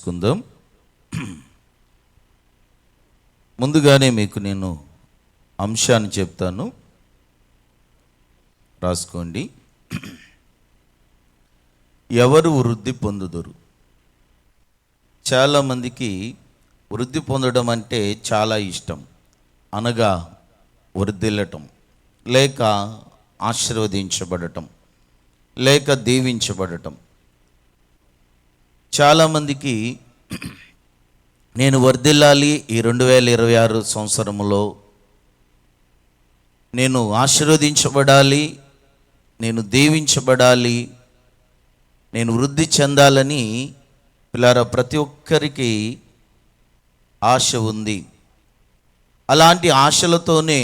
చేసుకుందాం. ముందుగానే మీకు నేను అంశాన్ని చెప్తాను, రాసుకోండి. ఎవరు వృద్ధి పొందుదురు? చాలామందికి వృద్ధి పొందడం అంటే చాలా ఇష్టం, అనగా వర్ధిల్లటం, లేక ఆశీర్వదించబడటం, లేక దీవించబడటం. చాలామందికి నేను వర్ధిల్లాలి, ఈ 2026 సంవత్సరంలో నేను ఆశీర్వదించబడాలి, నేను దీవించబడాలి, నేను వృద్ధి చెందాలని పిల్లారా ప్రతి ఒక్కరికి ఆశ ఉంది. అలాంటి ఆశలతోనే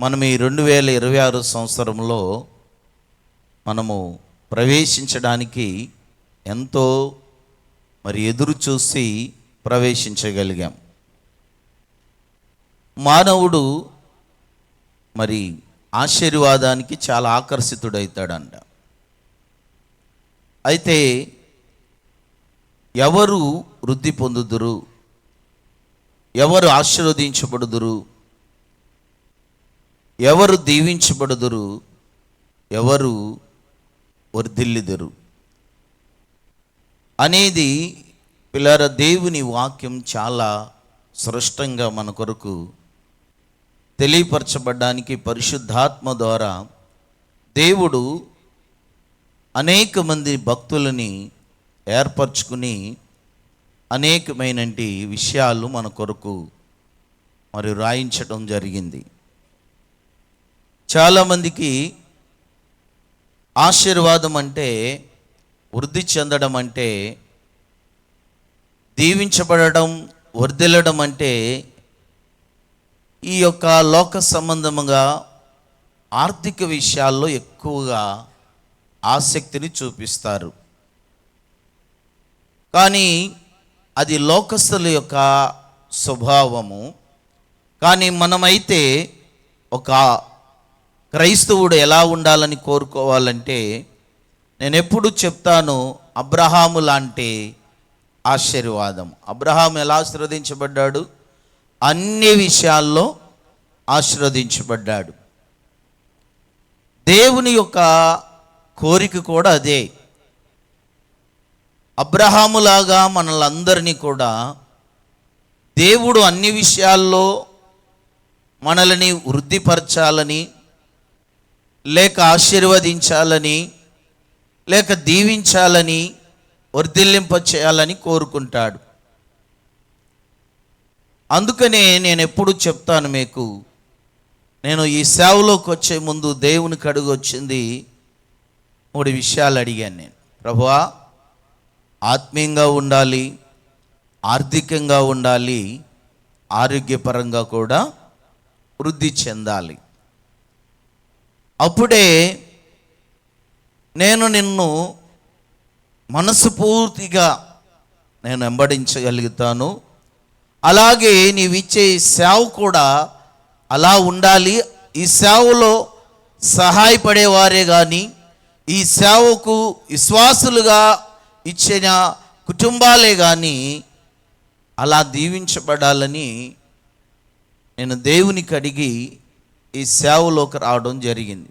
మనం ఈ 2026 సంవత్సరంలో మనము ప్రవేశించడానికి ఎంతో ఎదురు చూసి ప్రవేశించగలిగాం. మానవుడు ఆశీర్వాదానికి చాలా ఆకర్షితుడవుతాడంట. అయితే ఎవరు వృద్ధి పొందుదురు? ఎవరు ఆశీర్వదించబడుదురు? ఎవరు దీవించబడుదురు? ఎవరు వర్ధిల్లుదురు అనేది పిల్లల దేవుని వాక్యం చాలా స్పష్టంగా మన కొరకు తెలియపరచబడ్డానికి పరిశుద్ధాత్మ ద్వారా దేవుడు అనేక మంది భక్తులని ఏర్పరచుకుని అనేకమైన విషయాలు మన కొరకు రాయించడం జరిగింది. చాలామందికి ఆశీర్వాదం అంటే, వృద్ధి చెందడం అంటే, దీవించబడడం, వర్ధిల్లడం అంటే ఈ యొక్క లోక సంబంధముగా ఆర్థిక విషయాల్లో ఎక్కువగా ఆసక్తిని చూపిస్తారు. కానీ అది లోకస్తుల యొక్క స్వభావము. కానీ మనమైతే ఒక క్రైస్తవుడు ఎలా ఉండాలని కోరుకోవాలంటే, నేను ఎప్పుడు చెప్తాను, అబ్రహాము లాంటి ఆశీర్వాదం. అబ్రహాము ఎలా ఆశీర్వదించబడ్డాడు? అన్ని విషయాల్లో ఆశీర్వదించబడ్డాడు. దేవుని యొక్క కోరిక కూడా అదే. అబ్రహాములాగా మనలందరినీ కూడా దేవుడు అన్ని విషయాల్లో మనల్ని వృద్ధిపరచాలని, లేక ఆశీర్వదించాలని, లేక దీవించాలని, వర్ధిల్లింప చేయాలని కోరుకుంటాడు. అందుకనే నేను ఎప్పుడు చెప్తాను మీకు, నేను ఈ సేవలోకి వచ్చే ముందు దేవునికి అడుగు వచ్చింది 3 విషయాలు అడిగాను నేను. ప్రభువా, ఆత్మీయంగా ఉండాలి, ఆర్థికంగా ఉండాలి, ఆరోగ్యపరంగా కూడా వృద్ధి చెందాలి. అప్పుడే నేను నిన్ను మనస్ఫూర్తిగా నేను వెంబడించగలుగుతాను. అలాగే నీవిచ్చే సేవ కూడా అలా ఉండాలి. ఈ సేవలో సహాయపడేవారే కానీ, ఈ సేవకు విశ్వాసులుగా ఇచ్చిన కుటుంబాలే కానీ అలా దీవించబడాలని నేను దేవునికి అడిగి ఈ సేవలోకి రావడం జరిగింది.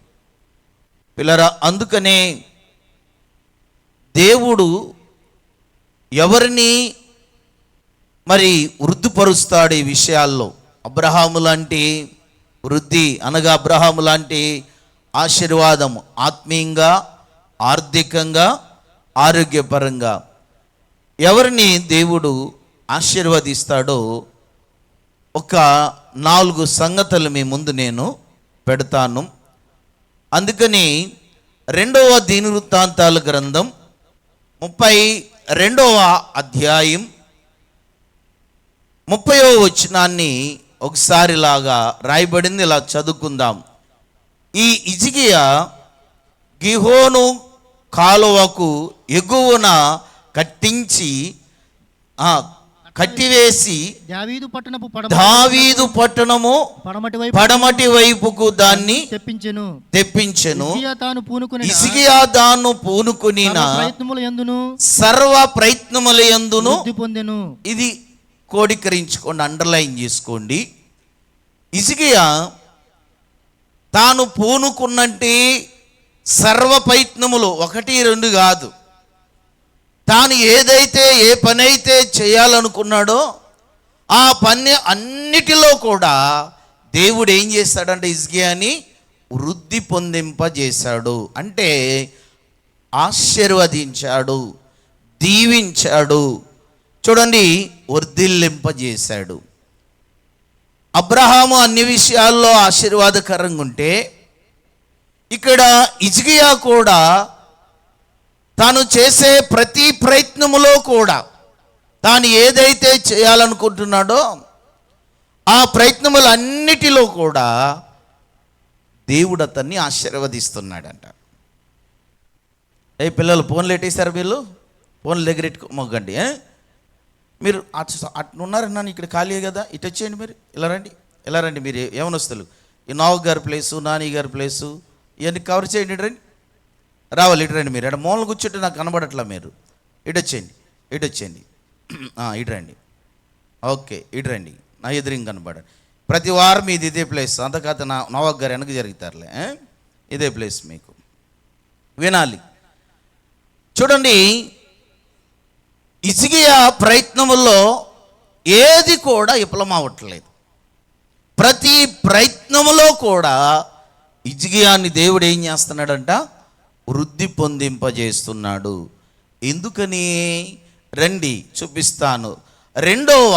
పిల్లరా, అందుకనే దేవుడు ఎవరిని వృద్ధిపరుస్తాడు ఈ విషయాల్లో. అబ్రహాము లాంటి వృద్ధి అనగా అబ్రహాము లాంటి ఆశీర్వాదం, ఆత్మీయంగా, ఆర్థికంగా, ఆరోగ్యపరంగా ఎవరిని దేవుడు ఆశీర్వదిస్తాడో ఒక 4 సంగతులు మీ ముందు నేను పెడతాను. అందుకని 2వ దినవృత్తాంతాల గ్రంథం 32వ అధ్యాయం 30వ వచనాన్ని ఒకసారిలాగా రాయబడింది, ఇలా చదువుకుందాం. ఈ హిజ్కియా గిహోను కాలువకు ఎగువన కట్టించి కట్టివేసి దావీదు పట్టణము పడమటి వైపుకు దాన్ని తెప్పించెను. హిజ్కియా దాన్ని పూనుకుని సర్వ ప్రయత్నముల యందును పొందెను. ఇది కోడీకరించుకోండి, అండర్లైన్ చేసుకోండి. హిజ్కియా తాను పూనుకున్నట్టు సర్వ ప్రయత్నములు 1, 2 కాదు, తాను ఏదైతే ఏ పని అయితే చేయాలనుకున్నాడో ఆ పని అన్నిటిలో కూడా దేవుడు ఏం చేస్తాడంటే హిజ్కియాని వృద్ధి పొందింపజేశాడు. అంటే ఆశీర్వదించాడు, దీవించాడు, చూడండి వర్ధిల్లింపజేశాడు. అబ్రహాము అన్ని విషయాల్లో ఆశీర్వాదకరంగా ఉంటే ఇక్కడ హిజ్కియా కూడా తాను చేసే ప్రతి ప్రయత్నములో కూడా తాను ఏదైతే చేయాలనుకుంటున్నాడో ఆ ప్రయత్నములన్నిటిలో కూడా దేవుడు అతన్ని ఆశీర్వదిస్తున్నాడంట. పిల్లలు ఫోన్లు ఎట్టేశారు, వీళ్ళు ఫోన్లు దగ్గర మొగ్గండి. మీరు అటు ఉన్నారన్నా, ఇక్కడ ఖాళీ కదా, ఇటు వచ్చేయండి, మీరు ఇలా రండి మీరు ఏమనొస్తులు, ఈ నావు గారి ప్లేసు, నాని గారి ప్లేసు ఇవన్నీ కవర్ చేయండి. ఇటు రండి, రావాలి, ఇటు రండి. మీరు ఇక్కడ మూలలు కూర్చుంటే నాకు కనబడట్లా, మీరు ఇటు వచ్చేయండి, ఇటు రండి. ఓకే, ఇటు రండి, నా ఎదురింగ్ కనబడండి. ప్రతి వారం ఇది ఇదే ప్లేస్, అంతకాత నవాక్ గారు వెనక జరుగుతారులే, ఇదే ప్లేస్ మీకు వినాలి. చూడండి, హిజ్కియా ప్రయత్నముల్లో ఏది కూడా విఫలం అవ్వట్లేదు. ప్రతి ప్రయత్నములో కూడా హిజ్కియాని దేవుడు ఏం చేస్తున్నాడంట, వృద్ధి పొందింపజేస్తున్నాడు. ఎందుకని రండి చూపిస్తాను. 2వ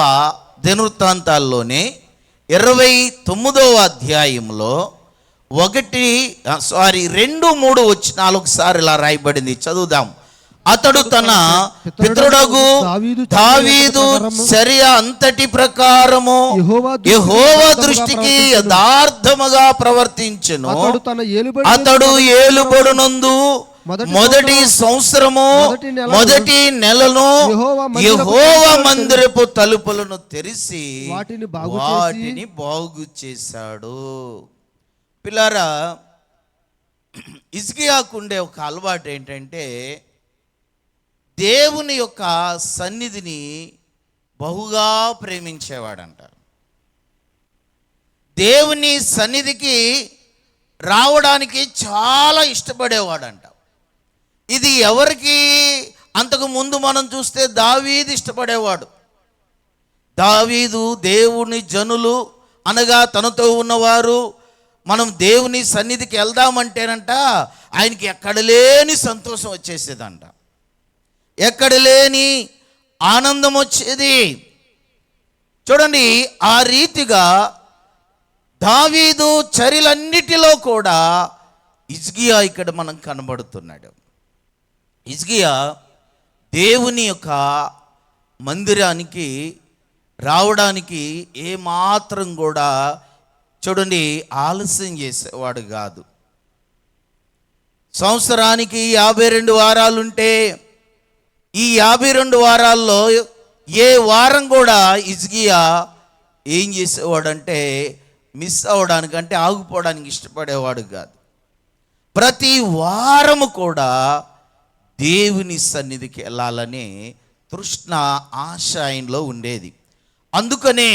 దినవృత్తాంతాల్లోనే 29వ అధ్యాయంలో 2-3 వచనాలు ఒకసారి ఇలా రాయబడింది, చదువుదాం. అతడు తన పితరుడగు దావీదు చర్య అంతటి ప్రకారము యెహోవా దృష్టికి యథార్థముగా ప్రవర్తించెను. అతడు ఏలుబడునందు మొదటి సంవత్సరము మొదటి నెలను యెహోవా మందిరపు తలుపులను తెరిచి వాటిని బాగు చేశాడు. పిల్లారా, హిజ్కియాకుండే ఒక అలవాటు ఏంటంటే దేవుని యొక్క సన్నిధిని బహుగా ప్రేమించేవాడంట. దేవుని సన్నిధికి రావడానికి చాలా ఇష్టపడేవాడంట. ఇది ఎవరికి అంతకు ముందు మనం చూస్తే దావీదు ఇష్టపడేవాడు. దావీదు దేవుని జనులు అనగా తనతో ఉన్నవారు మనం దేవుని సన్నిధికి వెళ్దామంటేనంట ఆయనకి ఎక్కడ లేని సంతోషం వచ్చేసేదంట, ఎక్కడ లేని ఆనందం వచ్చేది. చూడండి, ఆ రీతిగా దావీదు చర్యలన్నిటిలో కూడా హిజ్కియా ఇక్కడ మనం కనబడుతున్నాడు. హిజ్కియా దేవుని యొక్క మందిరానికి రావడానికి ఏమాత్రం కూడా చూడండి ఆలస్యం చేసేవాడు కాదు. సంవత్సరానికి 52 వారాలుంటే ఈ 52 వారాల్లో ఏ వారం కూడా హిజ్కియా ఏం చేసేవాడంటే మిస్ అవ్వడానికి, అంటే ఆగిపోవడానికి ఇష్టపడేవాడు కాదు. ప్రతి వారము కూడా దేవుని సన్నిధికి వెళ్ళాలని తృష్ణ, ఆశ ఆయనలో ఉండేది. అందుకనే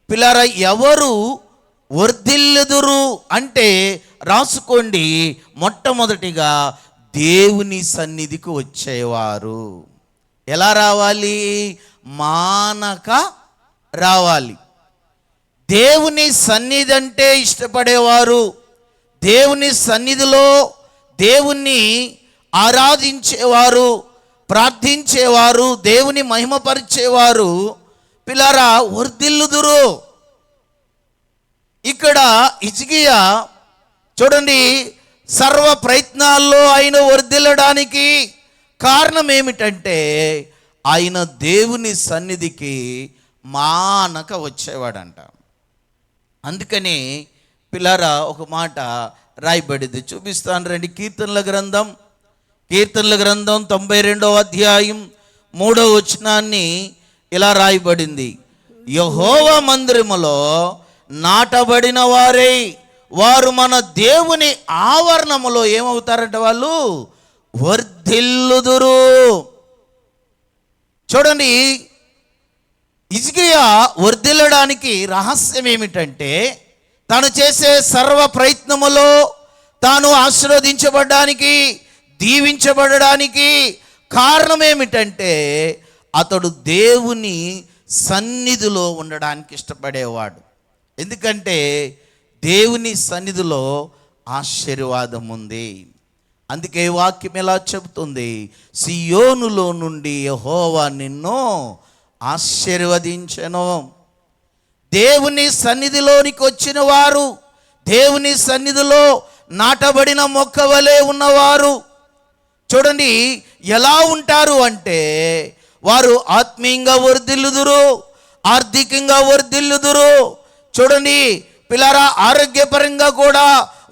పిల్లరా, ఎవరు వర్ధిల్లుదురు అంటే రాసుకోండి, మొట్టమొదటిగా దేవుని సన్నిధికి వచ్చేవారు. ఎలా రావాలి? మానక రావాలి. దేవుని సన్నిధి అంటే ఇష్టపడేవారు, దేవుని సన్నిధిలో దేవుణ్ణి ఆరాధించేవారు, ప్రార్థించేవారు, దేవుని మహిమపరిచేవారు పిల్లరా వర్ధిల్లుదురు. ఇక్కడ హిజ్కియా చూడండి, సర్వ ప్రయత్నాల్లో ఆయన వర్ధిల్లడానికి కారణం ఏమిటంటే ఆయన దేవుని సన్నిధికి మానక వచ్చేవాడంట. అందుకని పిల్లరా ఒక మాట రాయబడింది, చూపిస్తాను రండి. కీర్తనల గ్రంథం 92వ అధ్యాయం 3వ వచనాన్ని ఇలా రాయబడింది, యెహోవా మందిరములో నాటబడిన వారై వారు మన దేవుని ఆవరణములో ఏమవుతారంటే వాళ్ళు వర్ధిల్లుదురు. చూడండి, హిజ్కియా వర్ధిల్లడానికి రహస్యం ఏమిటంటే, తాను చేసే సర్వ ప్రయత్నములో తాను ఆశీర్వదించబడడానికి, దీవించబడడానికి కారణం ఏమిటంటే, అతడు దేవుని సన్నిధిలో ఉండడానికి ఇష్టపడేవాడు. ఎందుకంటే దేవుని సన్నిధిలో ఆశీర్వాదం ఉంది. అందుకే వాక్యం ఎలా చెబుతుంది, సియోనులో నుండి యెహోవా నిన్ను ఆశీర్వదించెను. దేవుని సన్నిధిలోనికి వచ్చిన వారు, దేవుని సన్నిధిలో నాటబడిన మొక్క వలె ఉన్నవారు చూడండి ఎలా ఉంటారు అంటే, వారు ఆత్మీయంగా వర్ధిల్లుదురు, ఆర్థికంగా వర్ధిల్లుదురు. చూడండి పిల్లరా, ఆరోగ్యపరంగా కూడా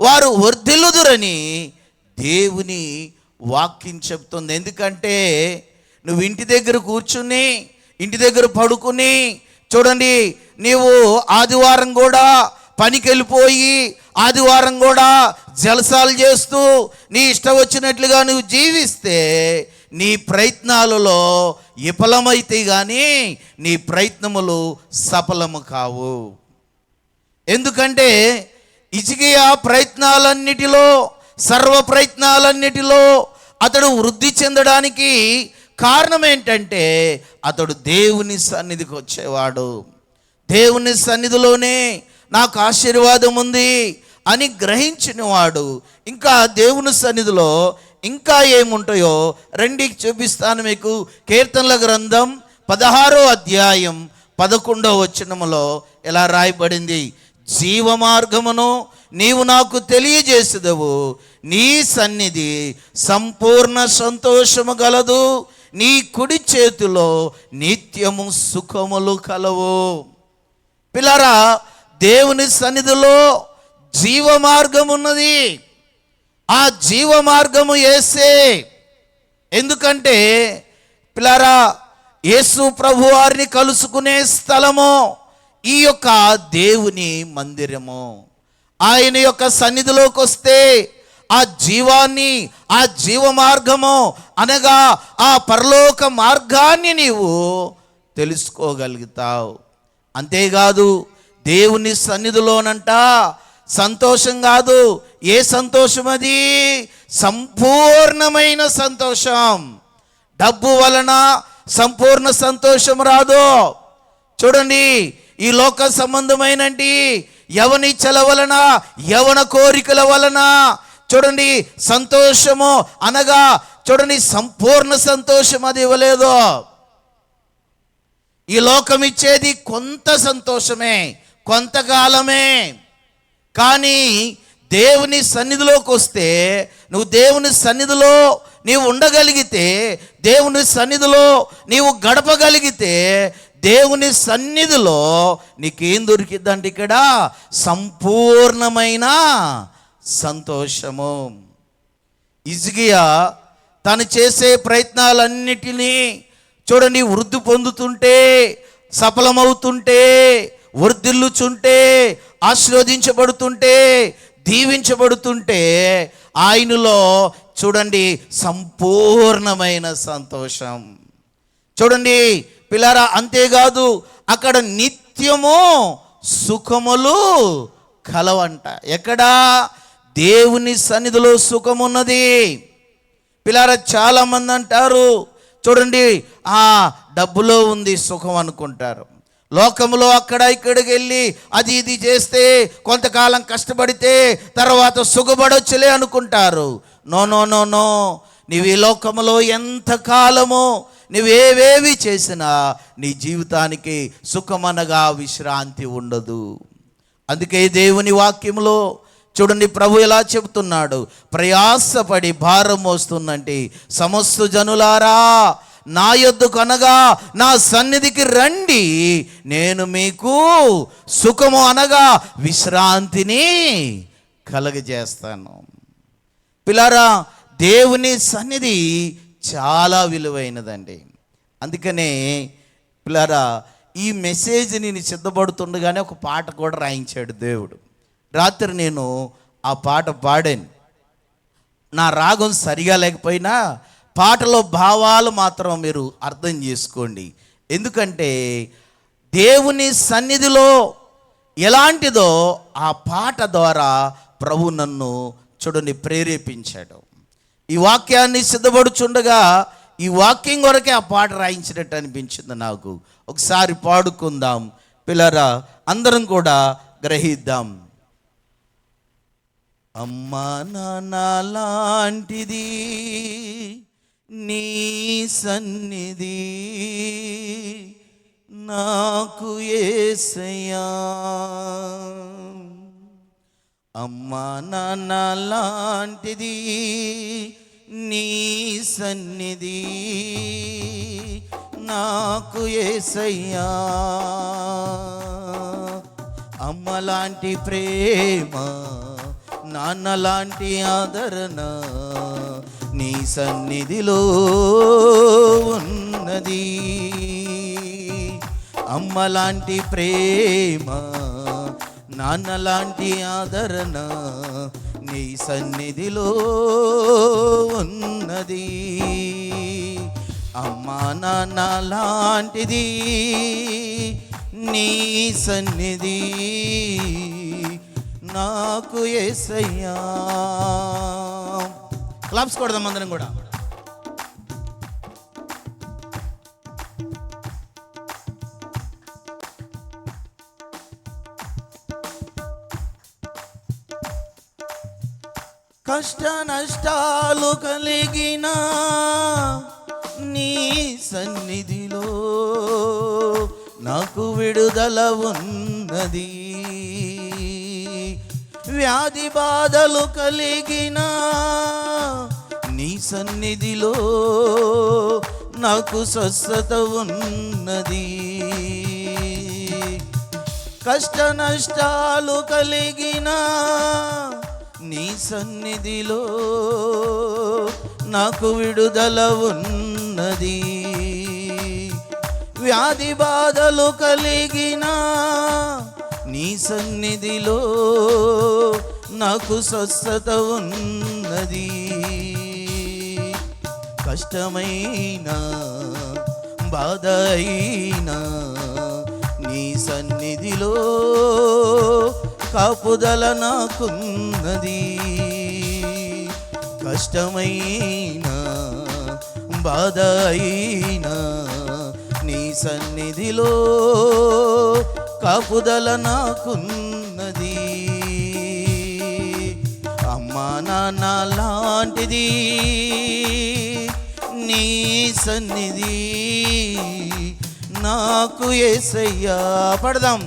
వారు వర్ధిల్లుదురని దేవుని వాక్యం చెప్తుంది. ఎందుకంటే నువ్వు ఇంటి దగ్గర కూర్చుని, ఇంటి దగ్గర పడుకుని, చూడండి నీవు ఆదివారం కూడా పనికి వెళ్ళిపోయి, ఆదివారం కూడా జలసాలు చేస్తూ నీ ఇష్టం వచ్చినట్లుగా నువ్వు జీవిస్తే నీ ప్రయత్నాలలో విఫలమైతే కానీ నీ ప్రయత్నములు సఫలము కావు. ఎందుకంటే హిజ్కియా ప్రయత్నాలన్నిటిలో, సర్వ ప్రయత్నాలన్నిటిలో అతడు వృద్ధి చెందడానికి కారణం ఏంటంటే, అతడు దేవుని సన్నిధికి వచ్చేవాడు. దేవుని సన్నిధిలోనే నాకు ఆశీర్వాదం ఉంది అని గ్రహించినవాడు. ఇంకా దేవుని సన్నిధిలో ఇంకా ఏముంటాయో రండి చూపిస్తాను మీకు. కీర్తనల గ్రంథం 16వ అధ్యాయం 11వ వచనములో ఎలా రాయబడింది, జీవమార్గమును నీవు నాకు తెలియజేసేదవు, నీ సన్నిధి సంపూర్ణ సంతోషము గలదు, నీ కుడి చేతిలో నిత్యము సుఖములు కలవు. పిల్లరా, దేవుని సన్నిధిలో జీవ మార్గం ఉన్నది. ఆ జీవ మార్గము యేసే. ఎందుకంటే పిల్లరా, యేసు ప్రభు వారిని కలుసుకునే స్థలము ఈ యొక్క దేవుని మందిరము. ఆయన యొక్క సన్నిధిలోకి వస్తే ఆ జీవాన్ని, ఆ జీవ మార్గము అనగా ఆ పరలోక మార్గాన్ని నీవు తెలుసుకోగలుగుతావు. అంతేకాదు దేవుని సన్నిధిలోనంట సంతోషం కాదు. ఏ సంతోషం అది? సంపూర్ణమైన సంతోషం. డబ్బు వలన సంపూర్ణ సంతోషం రాదు. చూడండి, ఈ లోక సంబంధమైనటి యవనిచ్చల వలన, యవన కోరికల వలన చూడండి సంతోషము అనగా చూడండి సంపూర్ణ సంతోషం అది ఇవ్వలేదు. ఈ లోకం ఇచ్చేది కొంత సంతోషమే, కొంతకాలమే. కానీ దేవుని సన్నిధిలోకి వస్తే, నువ్వు దేవుని సన్నిధిలో నీవు ఉండగలిగితే, దేవుని సన్నిధిలో నీవు గడపగలిగితే, దేవుని సన్నిధిలో నీకేం దొరికిద్దంటే ఇక్కడ సంపూర్ణమైన సంతోషము. హిజ్కియా తను చేసే ప్రయత్నాలన్నిటినీ చూడండి వృద్ధి పొందుతుంటే, సఫలమవుతుంటే, వర్ధిల్లుచుంటే, ఆశీర్వదించబడుతుంటే, దీవించబడుతుంటే ఆయనలో చూడండి సంపూర్ణమైన సంతోషం. చూడండి పిల్లరా, అంతేకాదు అక్కడ నిత్యము సుఖములు కలవంట. ఎక్కడా? దేవుని సన్నిధిలో సుఖమున్నది. పిల్లరా, చాలామంది అంటారు చూడండి ఆ డబ్బులో ఉంది సుఖం అనుకుంటారు. లోకంలో అక్కడ ఇక్కడికి వెళ్ళి అది ఇది చేస్తే, కొంతకాలం కష్టపడితే తర్వాత సుఖపడొచ్చులే అనుకుంటారు. నో నో నో నో, నీవు ఈ లోకంలో ఎంతకాలమో నువ్వేవేవి చేసినా నీ జీవితానికి సుఖమనగా విశ్రాంతి ఉండదు. అందుకే దేవుని వాక్యంలో చూడండి ప్రభు ఎలా చెబుతున్నాడు, ప్రయాసపడి భారం మోస్తుందంటే సమస్త జనులారా నా యొద్దకు అనగా నా సన్నిధికి రండి, నేను మీకు సుఖము అనగా విశ్రాంతిని కలగజేస్తాను. పిల్లారా, దేవుని సన్నిధి చాలా విలువైనదండి. అందుకనే పిల్లరా, ఈ మెసేజ్ నేను సిద్ధపడుతుండగానే ఒక పాట కూడా రాయించాడు దేవుడు. రాత్రి నేను ఆ పాట పాడాను. నా రాగం సరిగా లేకపోయినా పాటలో భావాలు మాత్రం మీరు అర్థం చేసుకోండి. ఎందుకంటే దేవుని సన్నిధిలో ఎలాంటిదో ఆ పాట ద్వారా ప్రభు నన్ను చూడని ప్రేరేపించాడు. ఈ వాక్యాన్ని సిద్ధపడుచుండగా ఈ వాక్యం కొరకే ఆ పాట రాయించినట్టు అనిపించింది నాకు. ఒకసారి పాడుకుందాం పిల్లరా, అందరం కూడా గ్రహిద్దాం. అమ్మా నాన్న లాంటిది నీ సన్నిధి నాకు యేసయ్యా, అమ్మా నాన్న లాంటిది నీ సన్నిధి నాకు యేసయ్యా, అమ్మలాంటి ప్రేమ నాన్నలాంటి ఆదరణ నీ సన్నిధిలో ఉన్నది, అమ్మలాంటి ప్రేమ నాన్నలాంటి ఆదరణ నీ సన్నిధిలో ఉన్నది, అమ్మా నాన్న లాంటిది నీ సన్నిధి నాకు యేసయ్యా. క్లాప్స్ కొడదాం అందరం కూడా. కష్ట నష్టాలు కలిగిన నీ సన్నిధిలో నాకు విడుదల ఉన్నది, వ్యాధి బాధలు కలిగిన నీ సన్నిధిలో నాకు స్వస్థత ఉన్నది, కష్ట నష్టాలు కలిగిన నీ సన్నిధిలో నాకు విడుదల ఉన్నది, వ్యాధి బాధలు కలిగిన నీ సన్నిధిలో నాకు స్వస్థత ఉన్నది, కష్టమైన బాధ అయినా నీ సన్నిధిలో కాపుదల నాకున్నది, కష్టమైన బాధ అయినా నీ సన్నిధిలో కాపుదల నాకున్నది, అమ్మా నాన్న లాంటిది నీ సన్నిధి నాకు యేసయ్యా. పడదాం.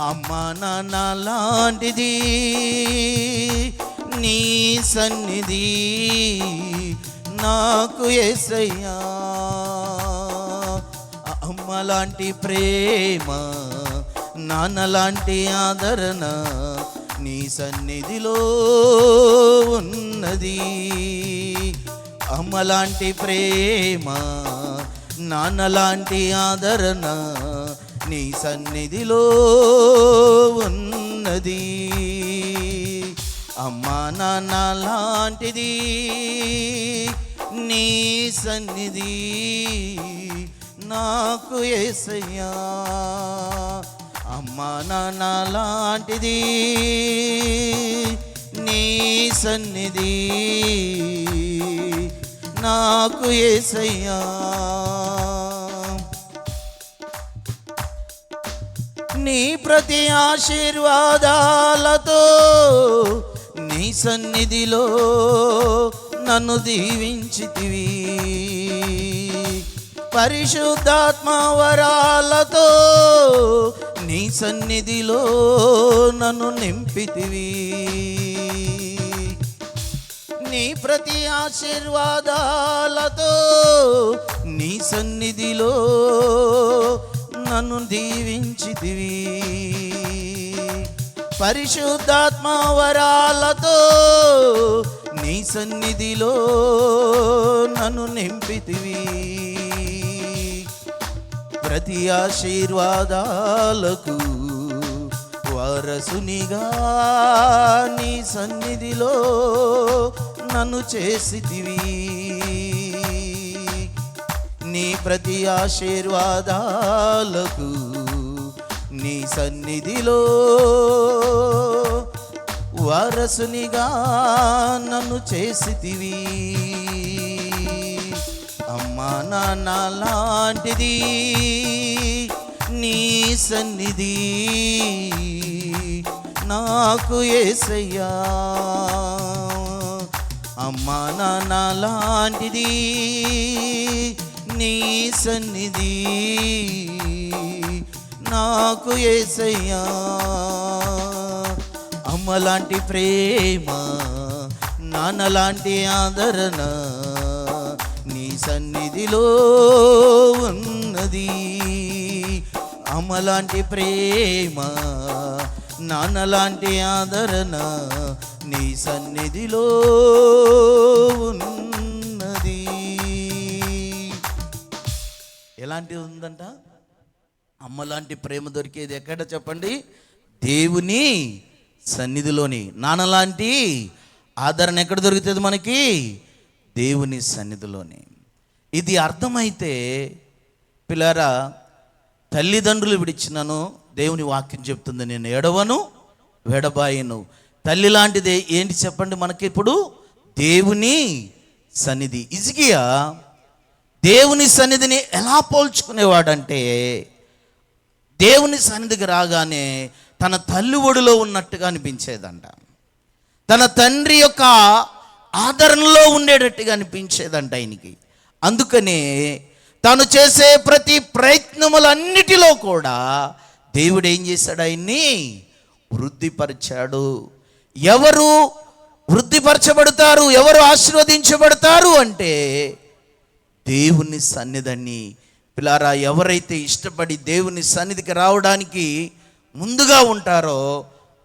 అమ్మా నాన్న లాంటిది నీ సన్నిధి నాకు యేసయ్యా, అమ్మలాంటి ప్రేమ నాన్నలాంటి ఆదరణ నీ సన్నిధిలో ఉన్నది, అమ్మలాంటి ప్రేమ నాన్నలాంటి ఆదరణ నీ సన్నిధిలో ఉన్నది, అమ్మా నాన్న లాంటిది నీ సన్నిధి నాకు యేసయ్యా, అమ్మా నాన్న లాంటిది నీ సన్నిధి నాకు యేసయ్యా, నీ ప్రతి ఆశీర్వాదాలతో నీ సన్నిధిలో నన్ను దీవించితివి, పరిశుద్ధాత్మ వరాలతో నీ సన్నిధిలో నన్ను నింపితివి, నీ ప్రతి ఆశీర్వాదాలతో నీ సన్నిధిలో నన్ను దీవించితివి, పరిశుద్ధాత్మ వరాలతో నీ సన్నిధిలో నన్ను నింపితివి, ప్రతి ఆశీర్వాదాలకు వారసునిగా నీ సన్నిధిలో నన్ను చేసితివి. నీ ప్రతి ఆశీర్వాదాలకు నీ సన్నిధిలో వారసునిగా నన్ను చేసితివి. అమ్మా నాన్న లాంటిది నీ సన్నిధి నాకు యేసయ్యా. అమ్మా నాన్న లాంటిది నీ సన్నిధి నాకు యేసయ్యా. అమ్మలాంటి ప్రేమ, నాన్నలాంటి ఆదరణ నీ సన్నిధిలో ఉన్నది. అమ్మలాంటి ప్రేమ, నాన్నలాంటి ఆదరణ నీ సన్నిధిలో ఉన్నది. ఎలాంటిది ఉందంట? అమ్మలాంటి ప్రేమ దొరికేది ఎక్కడ చెప్పండి? దేవుని సన్నిధిలోని. నాన్నలాంటి ఆదరణ ఎక్కడ దొరుకుతుంది మనకి? దేవుని సన్నిధిలోని. ఇది అర్థమైతే పిల్లారా, తల్లిదండ్రులు విడిచినను దేవుని వాక్యం చెప్తుంది, నేను ఎడవను వెడబాయను. తల్లి లాంటిది ఏంటి చెప్పండి మనకి ఇప్పుడు? దేవుని సన్నిధి. హిజ్కియా దేవుని సన్నిధిని ఎలా పోల్చుకునేవాడంటే, దేవుని సన్నిధికి రాగానే తన తల్లి ఒడిలో ఉన్నట్టుగా అనిపించేదంట. తన తండ్రి యొక్క ఆదరణలో ఉండేటట్టుగా అనిపించేదంట ఆయనకి. అందుకనే తను చేసే ప్రతి ప్రయత్నములన్నిటిలో కూడా దేవుడు ఏం చేశాడు? ఆయన్ని వృద్ధిపరిచాడు. ఎవరు వృద్ధిపరచబడతారు, ఎవరు ఆశీర్వదించబడతారు అంటే దేవుని సన్నిధిని. పిల్లారా, ఎవరైతే ఇష్టపడి దేవుని సన్నిధికి రావడానికి ముందుగా ఉంటారో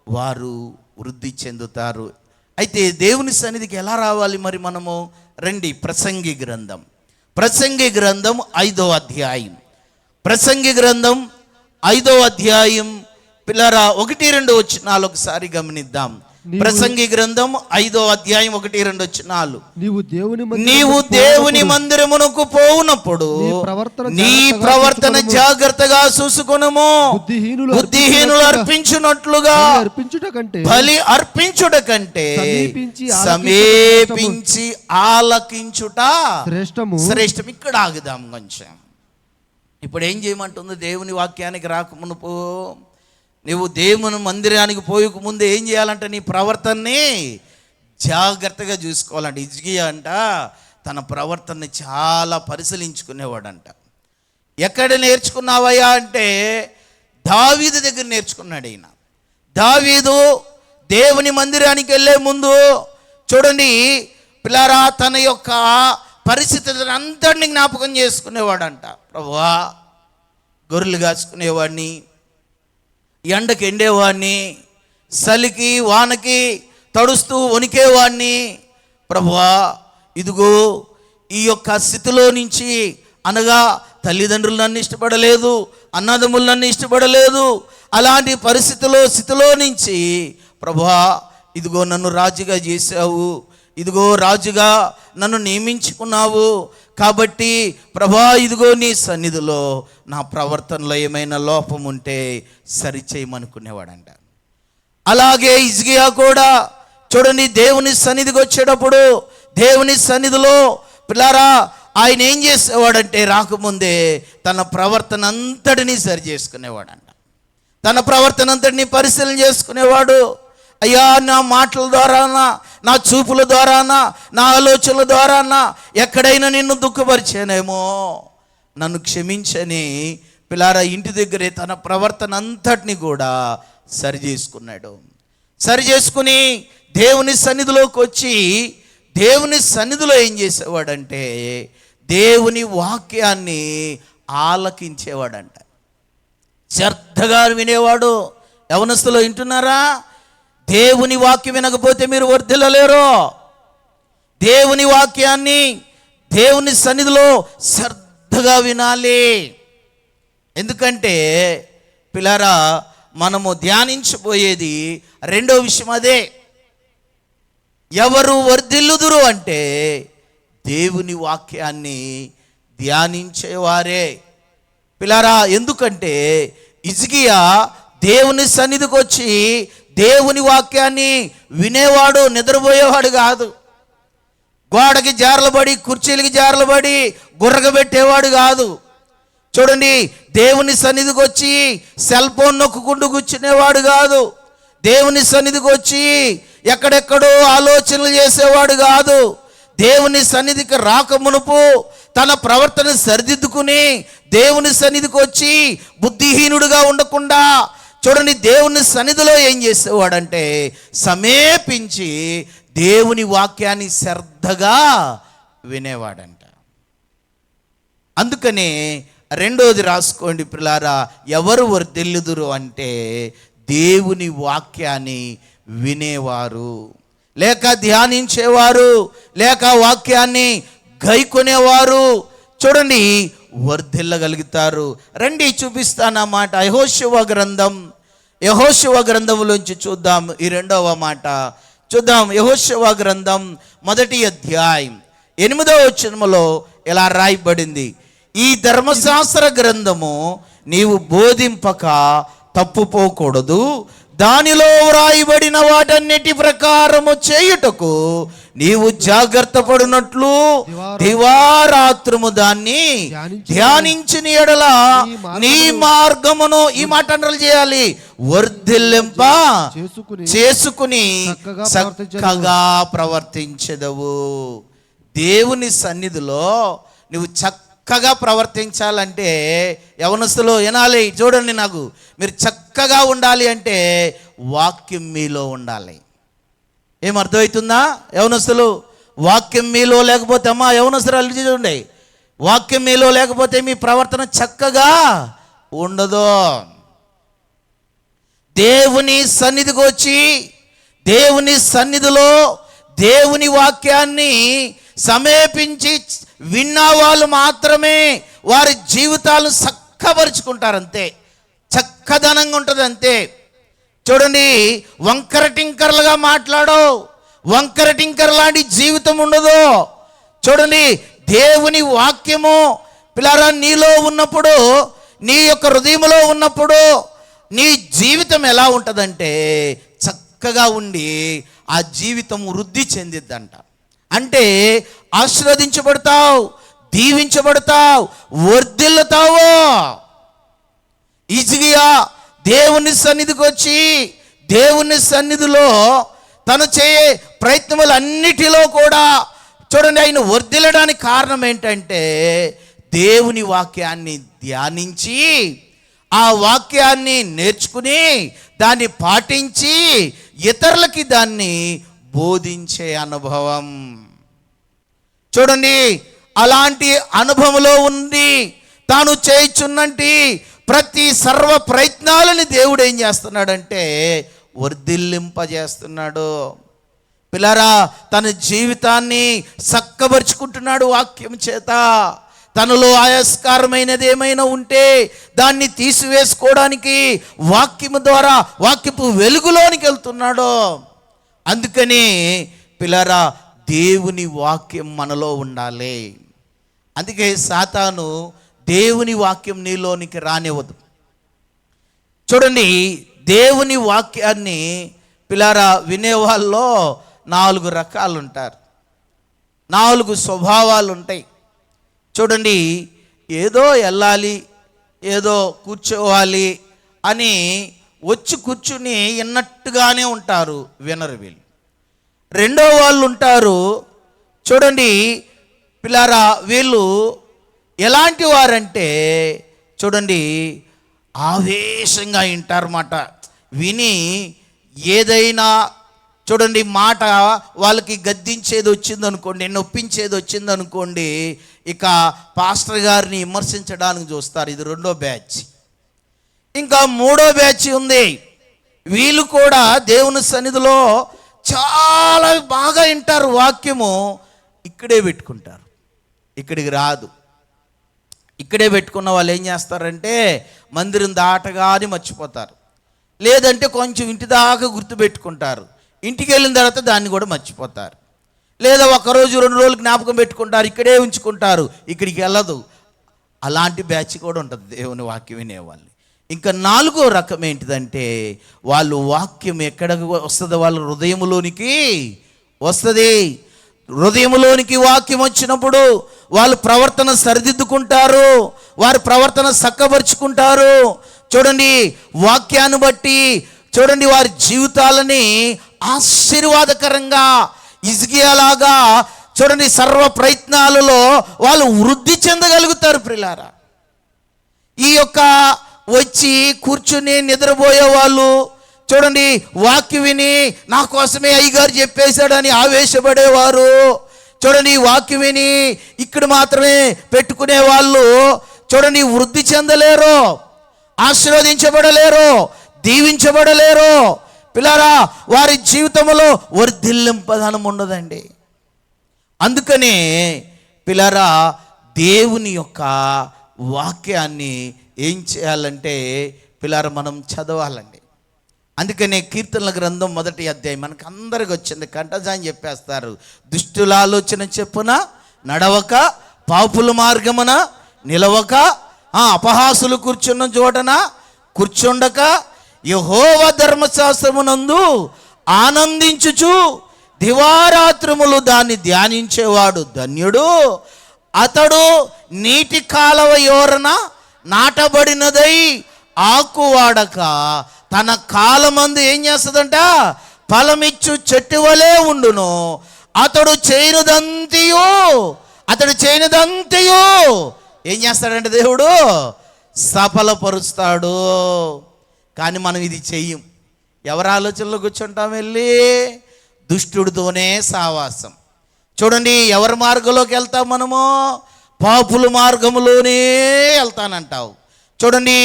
వారు వృద్ధి చెందుతారు. అయితే దేవుని సన్నిధికి ఎలా రావాలి మరి మనము? రండి, ప్రసంగి గ్రంథం 5వ అధ్యాయం. ప్రసంగి గ్రంథం 5వ అధ్యాయం పిల్లరా 1-2 వచనాలు ఒకసారి గమనిద్దాం. ప్రసంగి గ్రంథం 5వ అధ్యాయం 1-2 వచనాలు. నీవు దేవుని మందిరమునకు పోవునప్పుడు నీ ప్రవర్తన జాగ్రత్తగా చూసుకొనుము. బుద్ధిహీనులు అర్పించునట్లుగా బలి అర్పించుట కంటే సమీపించి ఆలకించుట శ్రేష్టం. ఇక్కడ ఆగుదాం కొంచెం. ఇప్పుడు ఏం చేయమంటుంది? దేవుని వాక్యానికి రాకమునుపు నువ్వు దేవుని మందిరానికి పోయక ముందు ఏం చేయాలంటే నీ ప్రవర్తనని జాగ్రత్తగా చూసుకోవాలంట. హిజ్కియా అంట తన ప్రవర్తనని చాలా పరిశీలించుకునేవాడంట. ఎక్కడ నేర్చుకున్నావయ్యా అంటే దావీదు దగ్గర నేర్చుకున్నాడు ఈయన. దావీదు దేవుని మందిరానికి వెళ్ళే ముందు చూడండి పిల్లారా, తన యొక్క పరిస్థితులను అంతటిని జ్ఞాపకం చేసుకునేవాడంట. ప్రభువా, గొర్రెలు కాచుకునేవాడిని, ఎండకి ఎండేవాడిని, చలికి వానకి తడుస్తూ వణికేవాడిని. ప్రభువా, ఇదిగో ఈ యొక్క స్థితిలో నుంచి, అనగా తల్లిదండ్రులు నన్ను ఇష్టపడలేదు, అన్నదమ్ములు నన్ను ఇష్టపడలేదు, అలాంటి స్థితిలో నుంచి ప్రభువా ఇదిగో నన్ను రాజుగా చేశావు, ఇదిగో రాజుగా నన్ను నియమించుకున్నావు, కాబట్టి ప్రభా ఇదిగో నీ సన్నిధిలో నా ప్రవర్తనలో ఏమైనా లోపం ఉంటే సరిచేయమనుకునేవాడంట. అలాగే హిజ్కియా కూడా చూడండి, దేవుని సన్నిధికి వచ్చేటప్పుడు దేవుని సన్నిధిలో పిల్లారా ఆయన ఏం చేసేవాడంటే రాకముందే తన ప్రవర్తన అంతటినీ సరి చేసుకునేవాడంట. తన ప్రవర్తన అంతటినీ పరిశీలన చేసుకునేవాడు. అయ్యా, నా మాటల ద్వారానా, నా చూపుల ద్వారానా, నా ఆలోచనల ద్వారానా ఎక్కడైనా నిన్ను దుఃఖపరిచానేమో నన్ను క్షమించని పిల్లారా ఇంటి దగ్గరే తన ప్రవర్తన అంతటిని కూడా సరి చేసుకున్నాడు. సరి చేసుకుని దేవుని సన్నిధిలోకి వచ్చి దేవుని సన్నిధిలో ఏం చేసేవాడంటే దేవుని వాక్యాన్ని ఆలకించేవాడంట. శ్రద్ధగా వినేవాడు. యవనస్తులు వింటున్నారా? దేవుని వాక్యం వినకపోతే మీరు వర్ధిల్లలేరు. దేవుని వాక్యాన్ని దేవుని సన్నిధిలో శ్రద్ధగా వినాలి. ఎందుకంటే పిల్లరా, మనము ధ్యానించబోయేది రెండో విషయం అదే. ఎవరు వర్ధిల్లుదురు అంటే దేవుని వాక్యాన్ని ధ్యానించేవారే పిల్లరా. ఎందుకంటే హిజ్కియా దేవుని సన్నిధికి వచ్చి దేవుని వాక్యాన్ని వినేవాడు, నిద్రపోయేవాడు కాదు. గోడకి జారలబడి, కుర్చీలకి జారలబడి గుర్రగబెట్టేవాడు కాదు. చూడండి, దేవుని సన్నిధికి వచ్చి సెల్ ఫోన్ నొక్కుంటూ కూర్చునేవాడు కాదు. దేవుని సన్నిధికి వచ్చి ఎక్కడెక్కడో ఆలోచనలు చేసేవాడు కాదు. దేవుని సన్నిధికి రాక మునుపు తన ప్రవర్తన సరిదిద్దుకుని దేవుని సన్నిధికి వచ్చి బుద్ధిహీనుడుగా ఉండకుండా, చూడండి, దేవుని సన్నిధిలో ఏం చేసేవాడంటే సమీపించి దేవుని వాక్యాన్ని శ్రద్ధగా వినేవాడంట. అందుకనే రెండోది రాసుకోండి పిల్లారా, ఎవరు వర్ధిల్లుదురు అంటే దేవుని వాక్యాన్ని వినేవారు, లేక ధ్యానించేవారు, లేక వాక్యాన్ని గైకొనేవారు. చూడండి, వర్ధిల్లగలుగుతారు. రండి చూపిస్తానన్నమాట. యెహోషువ గ్రంథంలోంచి చూద్దాం. ఈ రెండవ మాట చూద్దాం. యెహోషువ గ్రంథం 1వ అధ్యాయం 8వ వచనములో ఇలా రాయబడింది, ఈ ధర్మశాస్త్ర గ్రంథము నీవు బోధింపక తప్పుపోకూడదు, దానిలో వ్రాయబడిన వాటన్నిటి ప్రకారము చేయుటకు నీవు జాగ్రత్త పడినట్లు దివారాత్రము దాన్ని ధ్యానించిన ఎడల నీ మార్గమును, ఈ మాట చేయాలి, వర్ధిల్లింప చేసుకుని చక్కగా ప్రవర్తించెదవు. దేవుని సన్నిధిలో నువ్వు చక్కగా ప్రవర్తించాలంటే యవనస్తులు వినాలి. చూడండి, నాకు మీరు చక్కగా ఉండాలి అంటే వాక్యం మీలో ఉండాలి. ఏమర్థమవుతుందా యవనస్తులు? వాక్యం మీలో లేకపోతే, అమ్మా యవనస్తులు చూడండి, వాక్యం మీలో లేకపోతే మీ ప్రవర్తన చక్కగా ఉండదు. దేవుని సన్నిధికి వచ్చి దేవుని సన్నిధిలో దేవుని వాక్యాన్ని సమీపించి విన్న వాళ్ళు మాత్రమే వారి జీవితాలను చక్కబరుచుకుంటారు. అంతే, చక్కదనంగా ఉంటుంది అంతే. చూడండి, వంకర టింకర్లుగా మాట్లాడో, వంకర టింకర్ లాంటి జీవితం ఉండదు. చూడండి, దేవుని వాక్యము పిల్లరా నీలో ఉన్నప్పుడు, నీ యొక్క హృదయంలో ఉన్నప్పుడు నీ జీవితం ఎలా ఉంటుందంటే చక్కగా ఉండి ఆ జీవితం వృద్ధి చెందిద్దంట. అంటే ఆశీర్వదించబడతావు, దీవించబడతావు, వర్ధిల్లుతావు. హిజ్కియా దేవుని సన్నిధికి వచ్చి దేవుని సన్నిధిలో తను చేయే ప్రయత్నములన్నిటిలో కూడా చూడండి, ఆయన వర్ధిల్లడానికి కారణం ఏంటంటే దేవుని వాక్యాన్ని ధ్యానించి ఆ వాక్యాన్ని నేర్చుకుని దాన్ని పాటించి ఇతరులకి దాన్ని బోధించే అనుభవం. చూడండి, అలాంటి అనుభవంలో ఉంది తాను చేయుచున్నటి ప్రతి సర్వ ప్రయత్నాలని దేవుడు ఏం చేస్తున్నాడంటే వర్ధిల్లింపజేస్తున్నాడు. పిల్లరా, తన జీవితాన్ని చక్కబరుచుకుంటున్నాడు వాక్యం చేత. తనలో ఆయాస్కరమైనది ఏమైనా ఉంటే దాన్ని తీసివేసుకోవడానికి వాక్యము ద్వారా, వాక్యపు వెలుగులోనికి వెళ్తున్నాడు. అందుకని పిల్లరా, దేవుని వాక్యం మనలో ఉండాలి. అందుకే సాతాను దేవుని వాక్యం నీలోనికి రానివ్వదు. చూడండి, దేవుని వాక్యాన్ని పిల్లరా వినేవాళ్ళలో 4 రకాలు ఉంటారు, 4 స్వభావాలు ఉంటాయి. చూడండి, ఏదో వెళ్ళాలి, ఏదో కూర్చోవాలి అని వచ్చి కూర్చుని విన్నట్టుగానే ఉంటారు, వినరు వీళ్ళు. రెండో వాళ్ళు ఉంటారు, చూడండి పిల్లారా, వీళ్ళు ఎలాంటి వారంటే చూడండి ఆవేశంగా వింటారన్నమాట. విని ఏదైనా చూడండి మాట వాళ్ళకి గద్దించేది వచ్చిందనుకోండి, నొప్పించేది వచ్చిందనుకోండి, ఇక పాస్టర్ గారిని విమర్శించడానికి చూస్తారు. ఇది రెండో బ్యాచ్. ఇంకా మూడో బ్యాచ్ ఉంది. వీళ్ళు కూడా దేవుని సన్నిధిలో చాలా బాగా వింటారు, వాక్యము ఇక్కడే పెట్టుకుంటారు, ఇక్కడికి రాదు. ఇక్కడే పెట్టుకున్న వాళ్ళు ఏం చేస్తారంటే మందిరం దాటగానే మర్చిపోతారు, లేదంటే కొంచెం ఇంటి దాకా గుర్తుపెట్టుకుంటారు, ఇంటికి వెళ్ళిన తర్వాత దాన్ని కూడా మర్చిపోతారు, లేదా ఒకరోజు 2 రోజులు జ్ఞాపకం పెట్టుకుంటారు, ఇక్కడే ఉంచుకుంటారు, ఇక్కడికి వెళ్ళదు. అలాంటి బ్యాచ్ కూడా ఉంటుంది దేవుని వాక్యం వినేవాళ్ళు. ఇంకా 4వ రకం ఏంటిదంటే వాళ్ళు వాక్యం ఎక్కడ వస్తుంది, వాళ్ళ హృదయంలోనికి వస్తుంది. హృదయంలోనికి వాక్యం వచ్చినప్పుడు వాళ్ళు ప్రవర్తన సరిదిద్దుకుంటారు, వారి ప్రవర్తన చక్కబరుచుకుంటారు. చూడండి, వాక్యాన్ని బట్టి చూడండి వారి జీవితాలని ఆశీర్వాదకరంగా ఇజ్కియాలాగా చూడండి సర్వ ప్రయత్నాలలో వాళ్ళు వృద్ధి చెందగలుగుతారు. ప్రియులారా, ఈ యొక్క వచ్చి కూర్చుని నిద్రపోయే వాళ్ళు చూడండి వాక్యం విని నా కోసమే అయ్యగారు చెప్పేశాడని ఆవేశపడేవారు, చూడండి వాక్యం విని ఇక్కడ మాత్రమే పెట్టుకునే వాళ్ళు చూడండి వృద్ధి చెందలేరు, ఆశీర్వదించబడలేరు, దీవించబడలేరు. పిల్లారా, వారి జీవితంలో వర్ధిల్లింపదనం ఉండదండి. అందుకనే పిల్లారా, దేవుని యొక్క వాక్యాన్ని ఏం చేయాలంటే పిల్లారా మనం చదవాలండి. అందుకనే కీర్తనల గ్రంథం 1వ అధ్యాయం మనకు అందరికి వచ్చింది, కంఠజాని చెప్పేస్తారు. దుష్టుల ఆలోచన చెప్పున నడవక, పాపుల మార్గమున నిలవక, అపహాసులు కూర్చున్న చోటన కూర్చుండక, యెహోవా ధర్మశాస్త్రమునందు ఆనందించుచు దివారాత్రములు దాన్ని ధ్యానించేవాడు ధన్యుడు. అతడు నీటి కాలవ యోరన నాటబడినదై ఆకు వాడక తన కాలమందు ఏం చేస్తుందంట, ఫలమిచ్చు చెట్టు వలె ఉండును. అతడు చేయనిదంతయు ఏం చేస్తాడంటే దేవుడు సఫలపరుస్తాడు. కానీ మనం ఇది చెయ్యం. ఎవరి ఆలోచనలో కూర్చుంటాం, వెళ్ళి దుష్టుడితోనే సావాసం. చూడండి, ఎవరి మార్గంలోకి వెళ్తాం మనము, పాపుల మార్గంలోనే వెళ్తానంటావు. చూడండి,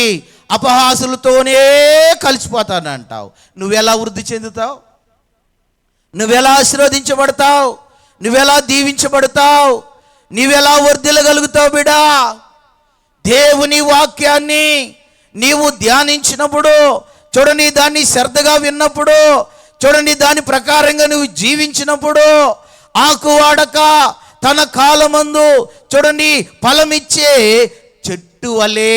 అపహాసులతోనే కలిసిపోతానంటావు. నువ్వెలా వృద్ధి చెందుతావు, నువ్వెలా ఆశీర్వదించబడతావు, నువ్వెలా దీవించబడతావు, నువ్వెలా వర్ధిల్లగలుగుతావు బిడా? దేవుని వాక్యాన్ని నీవు ధ్యానించినప్పుడు చూడండి, దాన్ని శ్రద్ధగా విన్నప్పుడు చూడండి, దాని ప్రకారంగా నువ్వు జీవించినప్పుడు ఆకు వాడక తన కాలమందు చూడండి ఫలమిచ్చే చెట్టు వలే,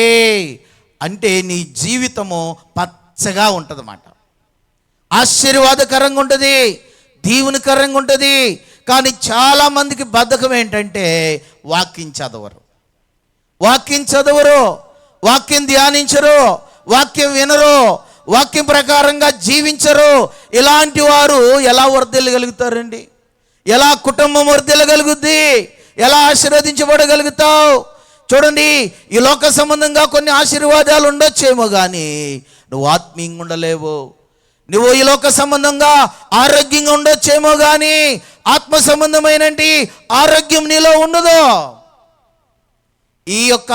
అంటే నీ జీవితము పచ్చగా ఉంటుందన్నమాట, ఆశీర్వాదకరంగా ఉంటుంది, దీవునికరంగా ఉంటుంది. కానీ చాలామందికి బద్ధకం ఏంటంటే వాక్యం చదవరు, వాక్యం ధ్యానించరు, వాక్యం వినరు, వాక్యం ప్రకారంగా జీవించరు. ఇలాంటి వారు ఎలా వర్ధిల్లగలుగుతారండి? ఎలా కుటుంబం వర్ధిల్లగలుగుద్ది? ఎలా ఆశీర్వదించబడగలుగుతావు? చూడండి, ఈ లోక సంబంధంగా కొన్ని ఆశీర్వాదాలు ఉండొచ్చేమో కానీ నువ్వు ఆత్మీయంగా ఉండలేవు. నువ్వు ఈ లోక సంబంధంగా ఆరోగ్యంగా ఉండొచ్చేమో కానీ ఆత్మ సంబంధమైన ఆరోగ్యం నీలో ఉండదు. ఈ యొక్క